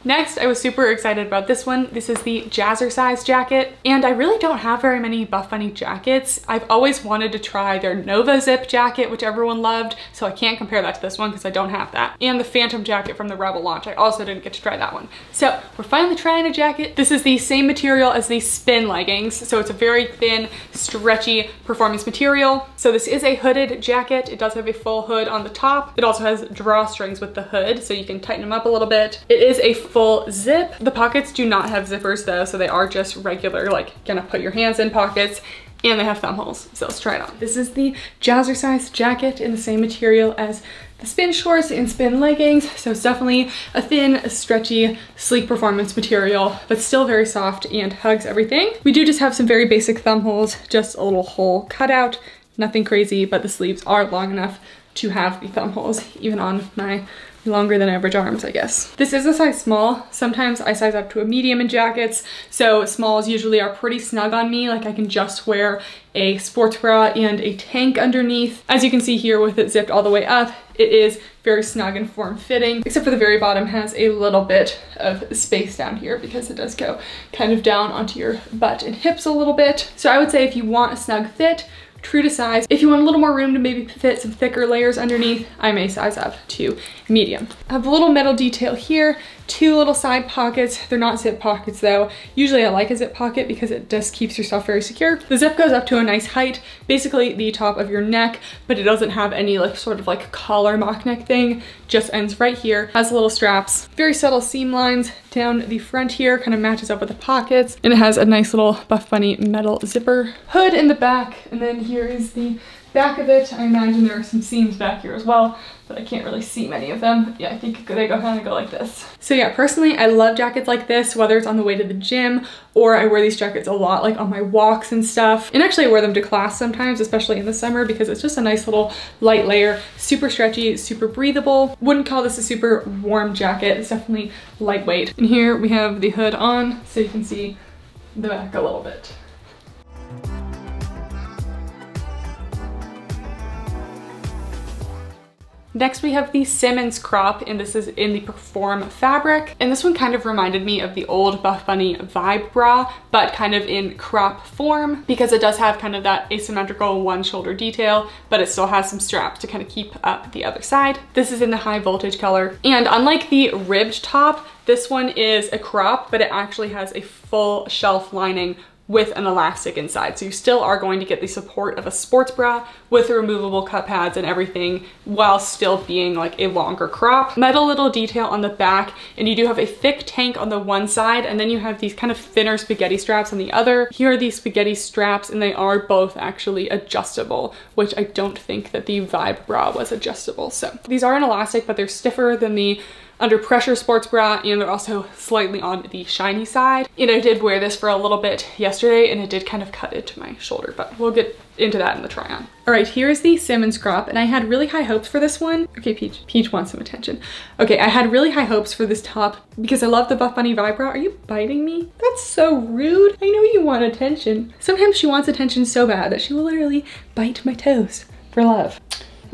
Next, I was super excited about this one. This is the Jazzercise Jacket, and I really don't have very many Buffbunny jackets. I've always wanted to try their Nova Zip jacket, which everyone loved, so I can't compare that to this one because I don't have that. And the Phantom jacket from the Rebel launch, I also didn't get to try that one. So we're finally trying a jacket. This is the same material as the Spin leggings, so it's a very thin, stretchy performance material. So this is a hooded jacket. It does have a full hood on the top. It also has drawstrings with the hood, so you can tighten them up a little bit. It is a full zip. The pockets do not have zippers though, so they are just regular, like gonna put your hands in pockets, and they have thumb holes. So let's try it on. This is the Jazzercise Jacket in the same material as the Spin shorts and Spin leggings. So it's definitely a thin, stretchy, sleek performance material, but still very soft and hugs everything. We do just have some very basic thumb holes, just a little hole cut out, nothing crazy, but the sleeves are long enough to have the thumb holes, even on my longer than average arms, I guess. This is a size small. Sometimes I size up to a medium in jackets, so smalls usually are pretty snug on me. Like I can just wear a sports bra and a tank underneath. As you can see here with it zipped all the way up, it is very snug and form-fitting, except for the very bottom has a little bit of space down here because it does go kind of down onto your butt and hips a little bit. So I would say if you want a snug fit, true to size. If you want a little more room to maybe fit some thicker layers underneath, I may size up to medium. I have a little metal detail here, two little side pockets. They're not zip pockets though. Usually I like a zip pocket because it just keeps your stuff very secure. The zip goes up to a nice height, basically the top of your neck, but it doesn't have any like sort of like collar mock neck thing, just ends right here. Has little straps, very subtle seam lines down the front here, kind of matches up with the pockets, and it has a nice little Buffbunny metal zipper. Hood in the back, and then here is the back of it. I imagine there are some seams back here as well, but I can't really see many of them. Yeah, I think they kind of go like this. So yeah, personally, I love jackets like this, whether it's on the way to the gym or I wear these jackets a lot, like on my walks and stuff. And actually I wear them to class sometimes, especially in the summer, because it's just a nice little light layer, super stretchy, super breathable. Wouldn't call this a super warm jacket. It's definitely lightweight. And here we have the hood on, so you can see the back a little bit. Next we have the Simmons crop, and this is in the Perform fabric. And this one kind of reminded me of the old Buffbunny Vibe bra, but kind of in crop form, because it does have kind of that asymmetrical one shoulder detail, but it still has some straps to kind of keep up the other side. This is in the high voltage color. And unlike the ribbed top, this one is a crop, but it actually has a full shelf lining with an elastic inside. So you still are going to get the support of a sports bra with the removable cut pads and everything while still being like a longer crop. Metal little detail on the back, and you do have a thick tank on the one side, and then you have these kind of thinner spaghetti straps on the other. Here are these spaghetti straps, and they are both actually adjustable, which I don't think that the Vibe bra was adjustable. So these are an elastic, but they're stiffer than the under pressure sports bra, and they're also slightly on the shiny side. And I did wear this for a little bit yesterday, and it did kind of cut into my shoulder, but we'll get into that in the try on. All right, here's the Simmons crop, and I had really high hopes for this one. Okay, Peach wants some attention. Okay, I had really high hopes for this top because I love the Buffbunny Vibe bra. Are you biting me? That's so rude. I know you want attention. Sometimes she wants attention so bad that she will literally bite my toes for love.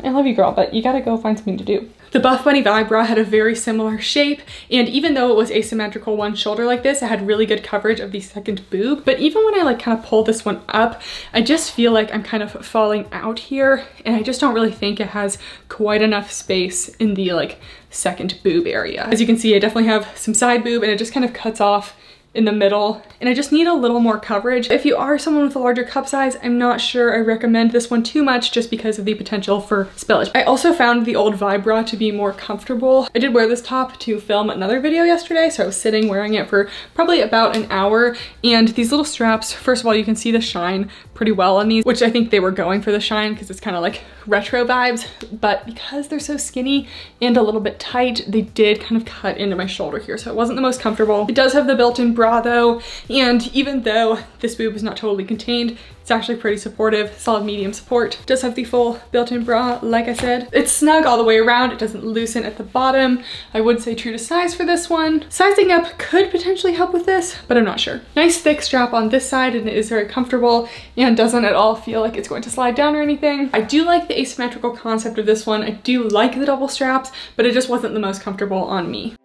I love you, girl, but you gotta go find something to do. The Buffbunny Vibe bra had a very similar shape, and even though it was asymmetrical one shoulder like this, it had really good coverage of the second boob. But even when I like kind of pull this one up, I just feel like I'm kind of falling out here, and I just don't really think it has quite enough space in the like second boob area. As you can see, I definitely have some side boob, and it just kind of cuts off in the middle, and I just need a little more coverage. If you are someone with a larger cup size, I'm not sure I recommend this one too much just because of the potential for spillage. I also found the old Vibe bra to be more comfortable. I did wear this top to film another video yesterday, so I was sitting wearing it for probably about an hour, and these little straps, first of all, you can see the shine pretty well on these, which I think they were going for the shine because it's kind of like retro vibes, but because they're so skinny and a little bit tight, they did kind of cut into my shoulder here, so it wasn't the most comfortable. It does have the built-in bra though, and even though this boob is not totally contained, it's actually pretty supportive, solid medium support. It does have the full built-in bra, like I said. It's snug all the way around, it doesn't loosen at the bottom. I would say true to size for this one. Sizing up could potentially help with this, but I'm not sure. Nice thick strap on this side, and it is very comfortable and doesn't at all feel like it's going to slide down or anything. I do like the asymmetrical concept of this one. I do like the double straps, but it just wasn't the most comfortable on me.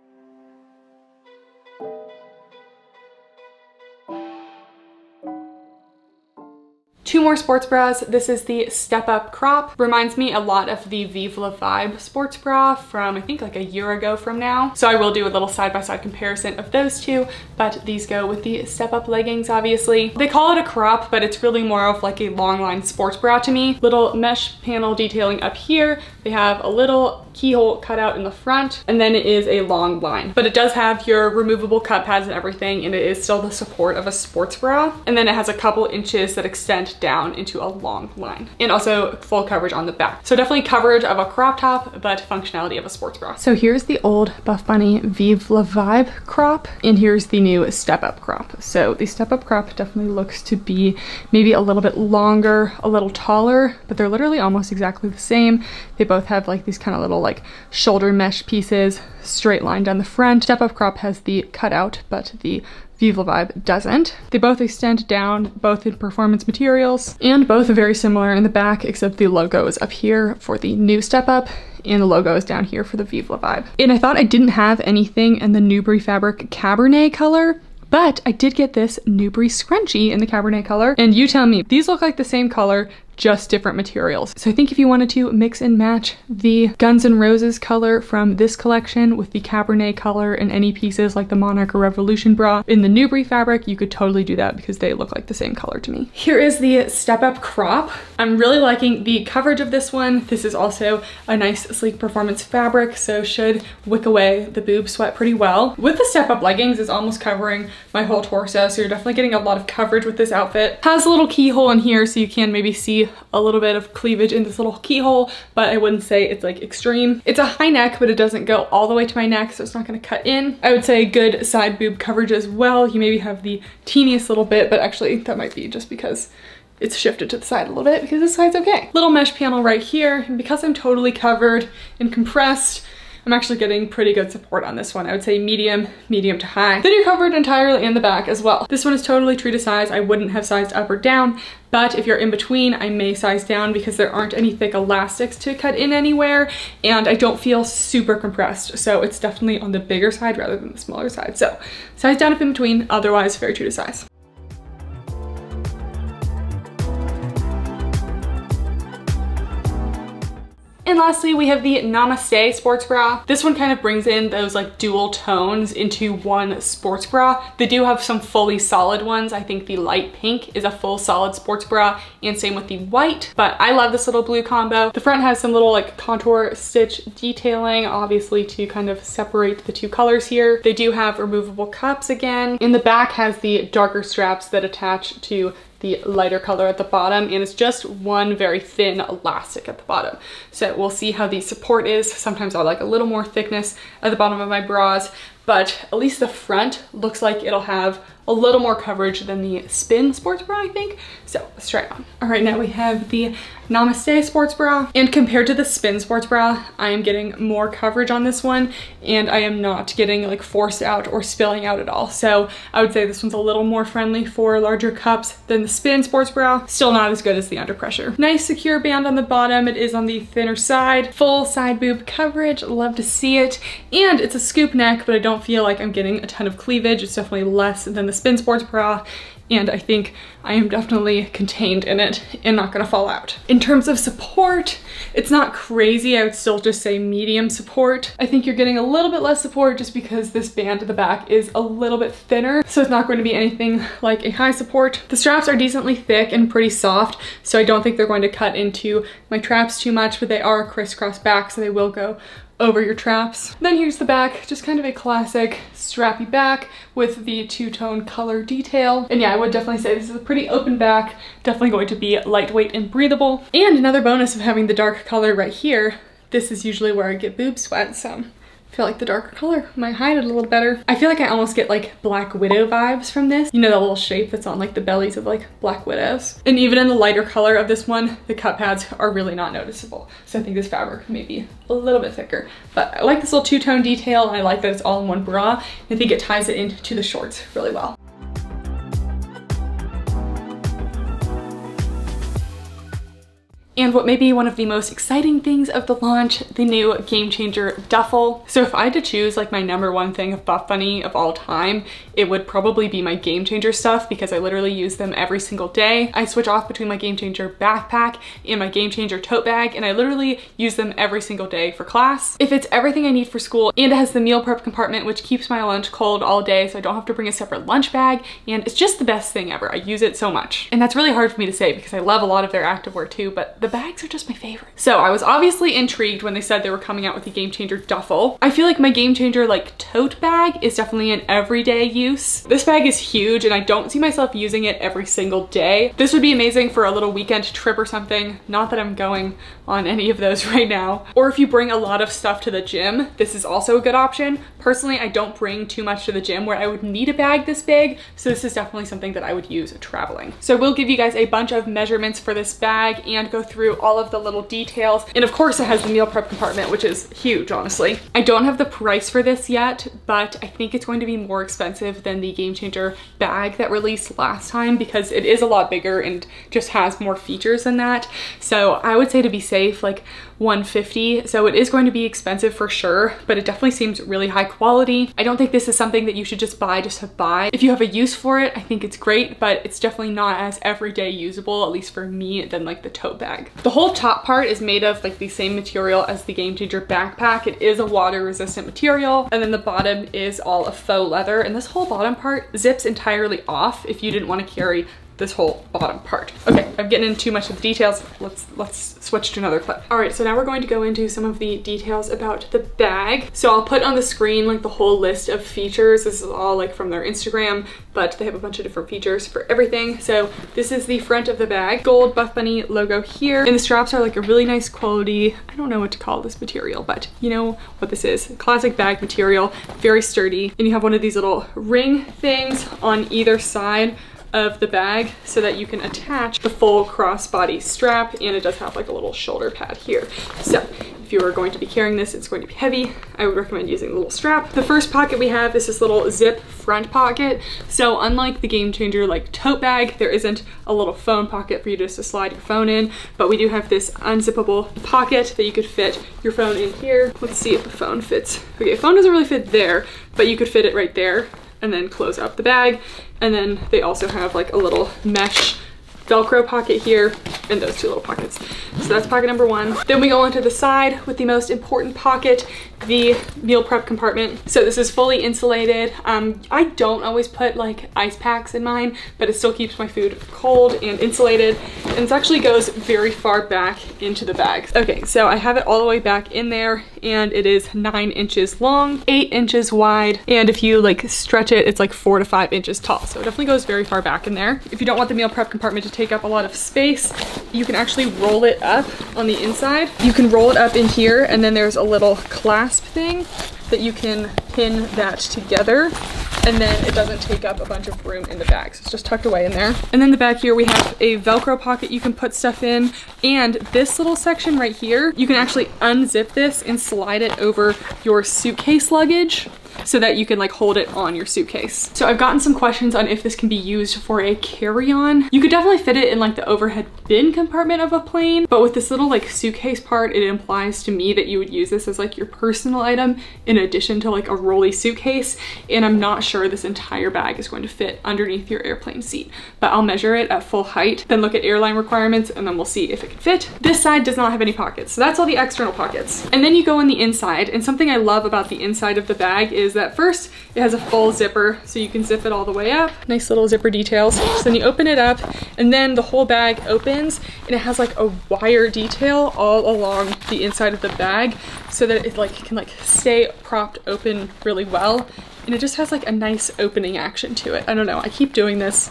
Two more sports bras. This is the Step Up Crop. Reminds me a lot of the Vive La Vibe sports bra from I think like a year ago from now. So I will do a little side-by-side comparison of those two, but these go with the Step Up leggings, obviously. They call it a crop, but it's really more of like a long line sports bra to me. Little mesh panel detailing up here. They have a little keyhole cut out in the front, and then it is a long line. But it does have your removable cup pads and everything, and it is still the support of a sports bra. And then it has a couple inches that extend down into a long line, and also full coverage on the back. So definitely coverage of a crop top, but functionality of a sports bra. So here's the old Buffbunny Vive La Vibe crop, and here's the new Step Up crop. So the Step Up crop definitely looks to be maybe a little bit longer, a little taller, but they're literally almost exactly the same. They both have like these kind of little like shoulder mesh pieces, straight line down the front. Step Up crop has the cutout, but the Vive La Vibe doesn't. They both extend down, both in performance materials, and both are very similar in the back, except the logo is up here for the new Step Up, and the logo is down here for the Vive La Vibe. And I thought I didn't have anything in the Newbury fabric Cabernet color, but I did get this Newbury scrunchie in the Cabernet color, and you tell me, these look like the same color, just different materials. So I think if you wanted to mix and match the Guns N' Roses color from this collection with the Cabernet color and any pieces like the Monarch or Revolution bra in the Newbury fabric, you could totally do that because they look like the same color to me. Here is the Step Up crop. I'm really liking the coverage of this one. This is also a nice sleek performance fabric, so should wick away the boob sweat pretty well. With the Step Up leggings, it's almost covering my whole torso, so you're definitely getting a lot of coverage with this outfit. Has a little keyhole in here so you can maybe see a little bit of cleavage in this little keyhole, but I wouldn't say it's like extreme. It's a high neck, but it doesn't go all the way to my neck, so it's not gonna cut in. I would say good side boob coverage as well. You maybe have the teeniest little bit, but actually that might be just because it's shifted to the side a little bit because this side's okay. Little mesh panel right here, and because I'm totally covered and compressed, I'm actually getting pretty good support on this one. I would say medium, medium to high. Then you're covered entirely in the back as well. This one is totally true to size. I wouldn't have sized up or down, but if you're in between, I may size down because there aren't any thick elastics to cut in anywhere, and I don't feel super compressed. So it's definitely on the bigger side rather than the smaller side. So size down if in between, otherwise very true to size. And lastly, we have the Namastay sports bra. This one kind of brings in those like dual tones into one sports bra. They do have some fully solid ones. I think the light pink is a full solid sports bra, and same with the white, but I love this little blue combo. The front has some little like contour stitch detailing, obviously to kind of separate the two colors here. They do have removable cups again. In the back has the darker straps that attach to the lighter color at the bottom, and it's just one very thin elastic at the bottom. So we'll see how the support is. Sometimes I like a little more thickness at the bottom of my bras, but at least the front looks like it'll have a little more coverage than the Spin sports bra, I think. So let's try it on. All right, now we have the Namastay sports bra, and compared to the Spin sports bra, I am getting more coverage on this one, and I am not getting like forced out or spilling out at all. So I would say this one's a little more friendly for larger cups than the Spin sports bra. Still not as good as the Under Pressure. Nice secure band on the bottom. It is on the thinner side. Full side boob coverage, love to see it. And it's a scoop neck, but I don't feel like I'm getting a ton of cleavage. It's definitely less than the Spin sports bra. and I think I am definitely contained in it and not gonna fall out. In terms of support, it's not crazy. I would still just say medium support. I think you're getting a little bit less support just because this band at the back is a little bit thinner, so it's not going to be anything like a high support. The straps are decently thick and pretty soft, so I don't think they're going to cut into my traps too much, but they are crisscross back, so they will go over your traps. Then here's the back, just kind of a classic strappy back with the two-tone color detail. And yeah, I would definitely say this is a pretty open back, definitely going to be lightweight and breathable. And another bonus of having the dark color right here, this is usually where I get boob sweat, so I feel like the darker color might hide it a little better. I feel like I almost get like Black Widow vibes from this. You know, that little shape that's on like the bellies of like Black Widows. And even in the lighter color of this one, the cut pads are really not noticeable. So I think this fabric may be a little bit thicker. But I like this little two-tone detail, and I like that it's all in one bra. I think it ties it into the shorts really well. And what may be one of the most exciting things of the launch, the new Game Changer duffel. So if I had to choose like my #1 thing of Buffbunny of all time, it would probably be my Game Changer stuff, because I literally use them every single day. I switch off between my Game Changer backpack and my Game Changer tote bag, and I literally use them every single day for class. If it's everything I need for school, and it has the meal prep compartment, which keeps my lunch cold all day, so I don't have to bring a separate lunch bag, and it's just the best thing ever. I use it so much. And that's really hard for me to say because I love a lot of their activewear too, but the bags are just my favorite. So I was obviously intrigued when they said they were coming out with the Game Changer duffel. I feel like my Game Changer like tote bag is definitely an everyday use. This bag is huge and I don't see myself using it every single day. This would be amazing for a little weekend trip or something. Not that I'm going on any of those right now. Or if you bring a lot of stuff to the gym, this is also a good option. Personally, I don't bring too much to the gym where I would need a bag this big, so this is definitely something that I would use traveling. So we'll give you guys a bunch of measurements for this bag and go through all of the little details. And of course it has the meal prep compartment, which is huge, honestly. I don't have the price for this yet, but I think it's going to be more expensive than the Game Changer bag that released last time, because it is a lot bigger and just has more features than that. So I would say, to be safe, like $150. So it is going to be expensive for sure, but it definitely seems really high quality. I don't think this is something that you should just buy just to buy. If you have a use for it, I think it's great, but it's definitely not as everyday usable, at least for me, than like the tote bag. The whole top part is made of like the same material as the Game Changer backpack. It is a water resistant material, and then the bottom is all a faux leather, and this whole bottom part zips entirely off if you didn't want to carry this whole bottom part. Okay, I'm getting into too much of the details. Let's switch to another clip. All right, so now we're going to go into some of the details about the bag. So I'll put on the screen like the whole list of features. This is all like from their Instagram, but they have a bunch of different features for everything. So this is the front of the bag. Gold Buffbunny logo here. And the straps are like a really nice quality, I don't know what to call this material, but you know what this is. Classic bag material, very sturdy. And you have one of these little ring things on either side of the bag so that you can attach the full crossbody strap, and it does have like a little shoulder pad here. So if you are going to be carrying this, it's going to be heavy. I would recommend using the little strap. The first pocket we have is this little zip front pocket. So unlike the Game Changer like tote bag, there isn't a little phone pocket for you just to slide your phone in, but we do have this unzippable pocket that you could fit your phone in here. Let's see if the phone fits. Okay, phone doesn't really fit there, but you could fit it right there and then close up the bag. And then they also have like a little mesh Velcro pocket here and those two little pockets. So that's pocket number one. Then we go onto the side with the most important pocket, the meal prep compartment. So this is fully insulated. I don't always put like ice packs in mine, but it still keeps my food cold and insulated. And this actually goes very far back into the bag. Okay, so I have it all the way back in there, and it is 9 inches long, 8 inches wide. And if you like stretch it, it's like 4 to 5 inches tall. So it definitely goes very far back in there. If you don't want the meal prep compartment to take up a lot of space, you can actually roll it up on the inside. You can roll it up in here, and then there's a little clasp thing that you can pin that together, and then it doesn't take up a bunch of room in the bag. So it's just tucked away in there. And then the back here, we have a Velcro pocket you can put stuff in. And this little section right here, you can actually unzip this and slide it over your suitcase luggage. so that you can like hold it on your suitcase. So I've gotten some questions on if this can be used for a carry-on. You could definitely fit it in like the overhead bin compartment of a plane, but with this little like suitcase part, it implies to me that you would use this as like your personal item in addition to like a rolly suitcase. And I'm not sure this entire bag is going to fit underneath your airplane seat, but I'll measure it at full height, then look at airline requirements, and then we'll see if it can fit. This side does not have any pockets, so that's all the external pockets. And then you go on the inside, and something I love about the inside of the bag is that first, it has a full zipper, so you can zip it all the way up. Nice little zipper details. So then you open it up, and then the whole bag opens, and it has like a wire detail all along the inside of the bag so that it like can like stay propped open really well. And it just has like a nice opening action to it. I don't know, I keep doing this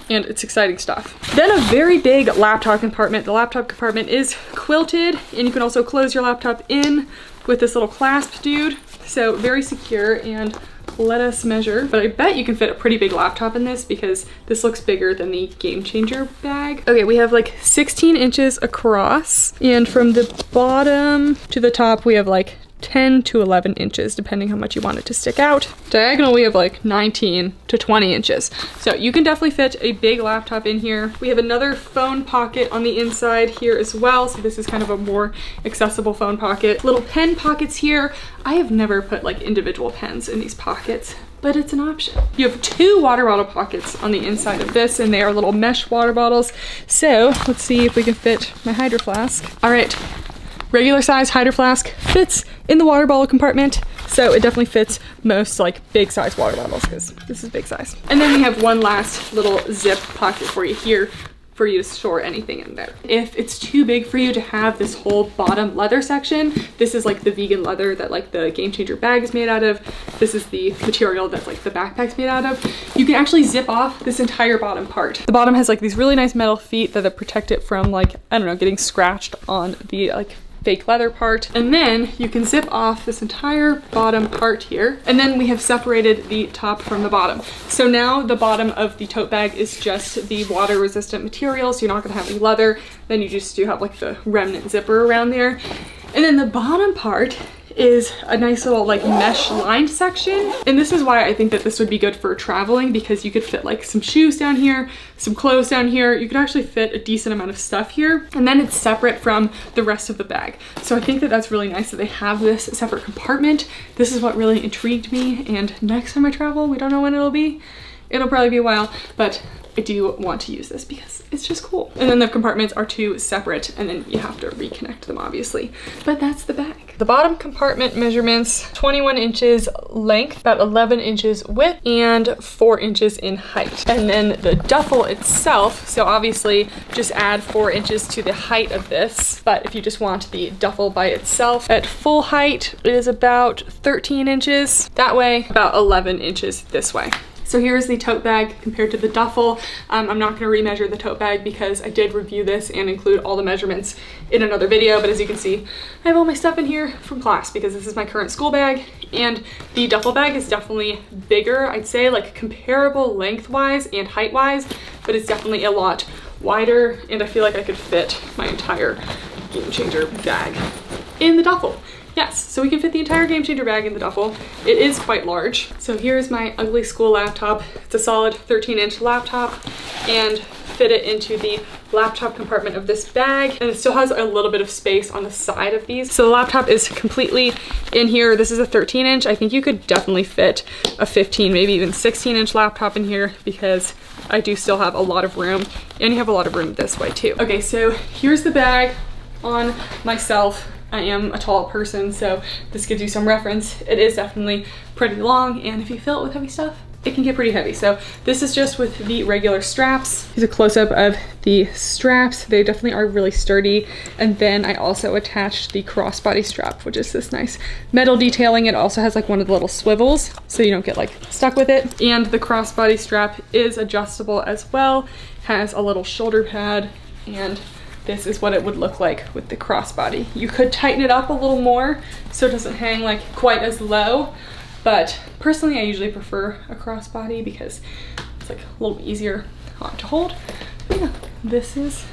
and it's exciting stuff. Then a very big laptop compartment. The laptop compartment is quilted, and you can also close your laptop in with this little clasp dude. So very secure, and let us measure. But I bet you can fit a pretty big laptop in this because this looks bigger than the Game Changer bag. Okay, we have like 16 inches across, and from the bottom to the top, we have like 10 to 11 inches, depending how much you want it to stick out. Diagonal, we have like 19 to 20 inches. So you can definitely fit a big laptop in here. We have another phone pocket on the inside here as well. So this is kind of a more accessible phone pocket. Little pen pockets here. I have never put like individual pens in these pockets, but it's an option. You have 2 water bottle pockets on the inside of this, and they are little mesh water bottles. So let's see if we can fit my Hydro Flask. All right. Regular size Hydro Flask fits in the water bottle compartment, so it definitely fits most like big size water bottles because this is big size. And then we have one last little zip pocket for you here for you to store anything in there. If it's too big for you to have this whole bottom leather section, this is like the vegan leather that like the Game Changer bag is made out of. This is the material that like the backpack's made out of. You can actually zip off this entire bottom part. The bottom has like these really nice metal feet that protect it from like, I don't know, getting scratched on the like fake leather part. And then you can zip off this entire bottom part here. And then we have separated the top from the bottom. So now the bottom of the tote bag is just the water resistant material. So you're not gonna have any leather. Then you just do have like the remnant zipper around there. And then the bottom part is a nice little like mesh lined section. And this is why I think that this would be good for traveling, because you could fit like some shoes down here, some clothes down here. You could actually fit a decent amount of stuff here. And then it's separate from the rest of the bag. So I think that that's really nice that they have this separate compartment. This is what really intrigued me. And next time I travel, we don't know when it'll be. It'll probably be a while, but I do want to use this because it's just cool. And then the compartments are 2 separate, and then you have to reconnect them obviously. But that's the bag. The bottom compartment measurements, 21 inches length, about 11 inches width, and 4 inches in height. And then the duffel itself, so obviously just add 4 inches to the height of this. But if you just want the duffel by itself, at full height, it is about 13 inches. That way, about 11 inches this way. So here's the tote bag compared to the duffel. I'm not gonna remeasure the tote bag because I did review this and include all the measurements in another video, but as you can see, I have all my stuff in here from class because this is my current school bag, and the duffel bag is definitely bigger, I'd say like comparable lengthwise and height-wise, but it's definitely a lot wider, and I feel like I could fit my entire Game Changer bag in the duffel. Yes, so we can fit the entire Game Changer bag in the duffel. It is quite large. So here's my ugly school laptop. It's a solid 13-inch laptop, and fit it into the laptop compartment of this bag. And it still has a little bit of space on the side of these. So the laptop is completely in here. This is a 13-inch. I think you could definitely fit a 15, maybe even 16-inch laptop in here because I do still have a lot of room, and you have a lot of room this way too. Okay, so here's the bag on myself. I am a tall person, so this gives you some reference. It is definitely pretty long, and if you fill it with heavy stuff, it can get pretty heavy. So this is just with the regular straps. Here's a close-up of the straps. They definitely are really sturdy. And then I also attached the crossbody strap, which is this nice metal detailing. It also has like one of the little swivels, so you don't get like stuck with it. And the crossbody strap is adjustable as well. Has a little shoulder pad, and this is what it would look like with the crossbody. You could tighten it up a little more so it doesn't hang like quite as low, but personally I usually prefer a crossbody because it's like a little easier to hold. But yeah, this is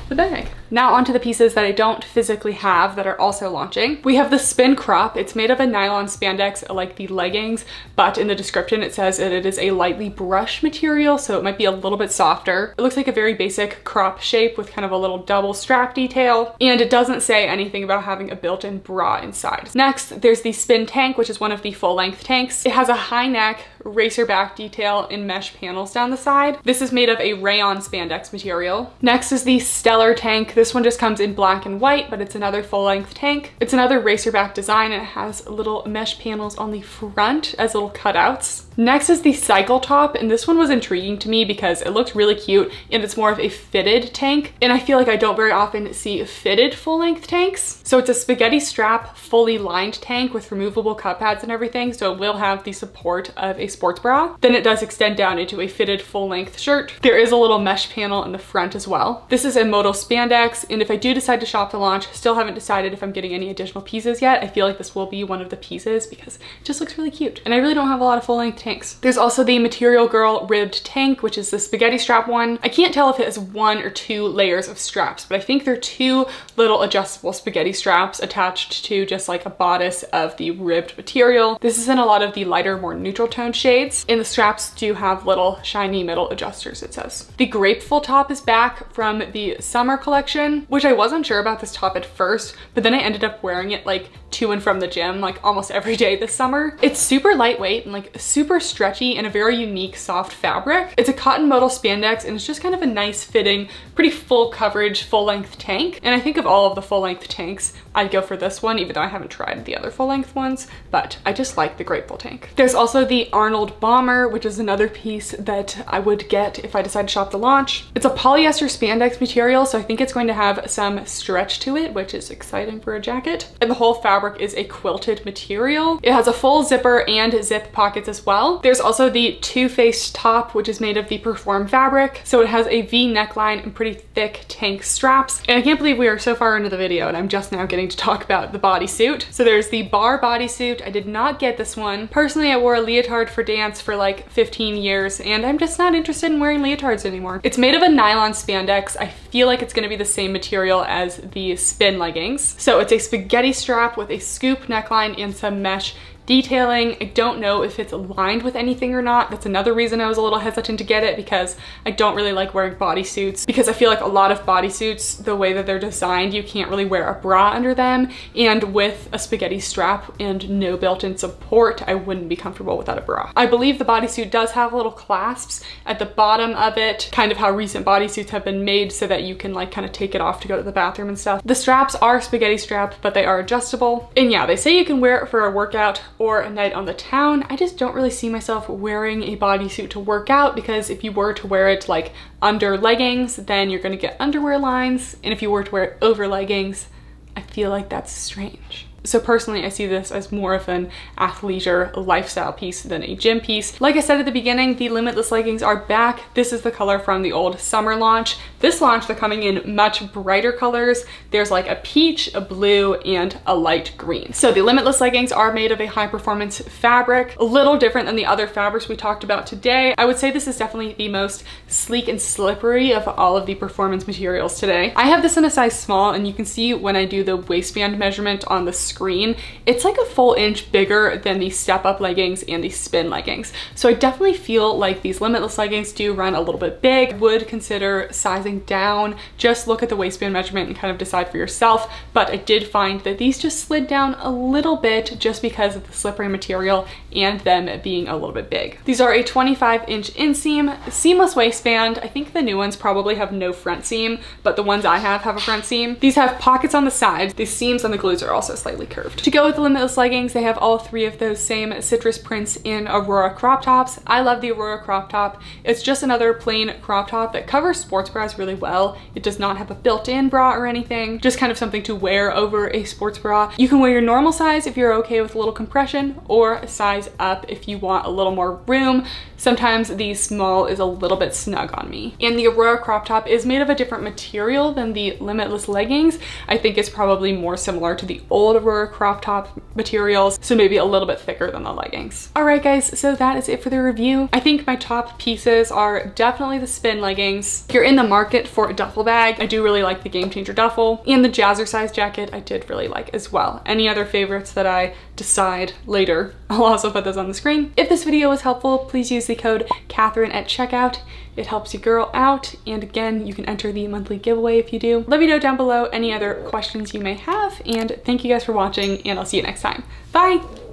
the bag. Now onto the pieces that I don't physically have that are also launching. We have the spin crop. It's made of a nylon spandex like the leggings, but in the description it says that it is a lightly brushed material, so it might be a little bit softer. It looks like a very basic crop shape with kind of a little double strap detail, and it doesn't say anything about having a built-in bra inside. Next, there's the spin tank, which is one of the full-length tanks. It has a high neck, racer back detail in mesh panels down the side. This is made of a rayon spandex material. Next is the Stellar tank. This one just comes in black and white, but it's another full-length tank. It's another racer back design, and it has little mesh panels on the front as little cutouts. Next is the Cycle top, and this one was intriguing to me because it looked really cute, and it's more of a fitted tank, and I feel like I don't very often see fitted full-length tanks. So it's a spaghetti strap, fully lined tank with removable cup pads and everything, so it will have the support of a sports bra. Then it does extend down into a fitted full-length shirt. There is a little mesh panel in the front as well. This is a modal spandex, and if I do decide to shop the launch, still haven't decided if I'm getting any additional pieces yet. I feel like this will be one of the pieces because it just looks really cute, and I really don't have a lot of full-length tanks. There's also the Material Girl ribbed tank, which is the spaghetti strap one. I can't tell if it has 1 or 2 layers of straps, but I think they're 2 little adjustable spaghetti straps attached to just like a bodice of the ribbed material. This is in a lot of the lighter, more neutral tone shades, and the straps do have little shiny middle adjusters, it says. The Grapeful top is back from the summer collection, which I wasn't sure about this top at first, but then I ended up wearing it like to and from the gym like almost every day this summer. It's super lightweight and like super stretchy and a very unique soft fabric. It's a cotton modal spandex, and it's just kind of a nice fitting, pretty full coverage, full length tank. And I think of all of the full length tanks, I'd go for this one, even though I haven't tried the other full length ones, but I just like the Grateful tank. There's also the Arnold Bomber, which is another piece that I would get if I decide to shop the launch. It's a polyester spandex material, so I think it's going to have some stretch to it, which is exciting for a jacket. And the whole fabric is a quilted material. It has a full zipper and zip pockets as well. There's also the two-faced top, which is made of the Perform fabric. So it has a V neckline and pretty thick tank straps. And I can't believe we are so far into the video and I'm just now getting to talk about the bodysuit. So there's the bar bodysuit. I did not get this one. Personally, I wore a leotard for dance for like 15 years and I'm just not interested in wearing leotards anymore. It's made of a nylon spandex. I feel like it's gonna be the same material as the spin leggings. So it's a spaghetti strap with a scoop neckline and some mesh detailing. I don't know if it's aligned with anything or not. That's another reason I was a little hesitant to get it, because I don't really like wearing bodysuits, because I feel like a lot of bodysuits, the way that they're designed, you can't really wear a bra under them, and with a spaghetti strap and no built-in support, I wouldn't be comfortable without a bra. I believe the bodysuit does have little clasps at the bottom of it, kind of how recent bodysuits have been made so that you can like kind of take it off to go to the bathroom and stuff. The straps are spaghetti strapped, but they are adjustable. And yeah, they say you can wear it for a workout or a night on the town. I just don't really see myself wearing a bodysuit to work out, because if you were to wear it like under leggings, then you're gonna get underwear lines. And if you were to wear it over leggings, I feel like that's strange. So personally, I see this as more of an athleisure lifestyle piece than a gym piece. Like I said at the beginning, the Limitless leggings are back. This is the color from the old summer launch. This launch, they're coming in much brighter colors. There's like a peach, a blue, and a light green. So the Limitless leggings are made of a high performance fabric, a little different than the other fabrics we talked about today. I would say this is definitely the most sleek and slippery of all of the performance materials today. I have this in a size small, and you can see when I do the waistband measurement on the screen, it's like a full inch bigger than the Step Up leggings and the Spin leggings. So I definitely feel like these Limitless leggings do run a little bit big. I would consider sizing down. Just look at the waistband measurement and kind of decide for yourself. But I did find that these just slid down a little bit just because of the slippery material and them being a little bit big. These are a 25-inch inseam, seamless waistband. I think the new ones probably have no front seam, but the ones I have a front seam. These have pockets on the sides. The seams on the glues are also slightly curved. To go with the Limitless leggings, they have all 3 of those same citrus prints in Aurora crop tops. I love the Aurora crop top. It's just another plain crop top that covers sports bras really well. It does not have a built-in bra or anything, just kind of something to wear over a sports bra. You can wear your normal size if you're okay with a little compression, or a size up if you want a little more room. Sometimes the small is a little bit snug on me. And the Aurora crop top is made of a different material than the Limitless leggings. I think it's probably more similar to the old Aurora were crop top materials, so maybe a little bit thicker than the leggings. All right guys, so that is it for the review. I think my top pieces are definitely the spin leggings. If you're in the market for a duffel bag, I do really like the Game Changer duffel, and the Jazzercise jacket I did really like as well. Any other favorites that I decide later, I'll also put those on the screen. If this video was helpful, please use the code Kathryn at checkout. It helps your girl out, and again, you can enter the monthly giveaway if you do. Let me know down below any other questions you may have, and thank you guys for watching, and I'll see you next time. Bye!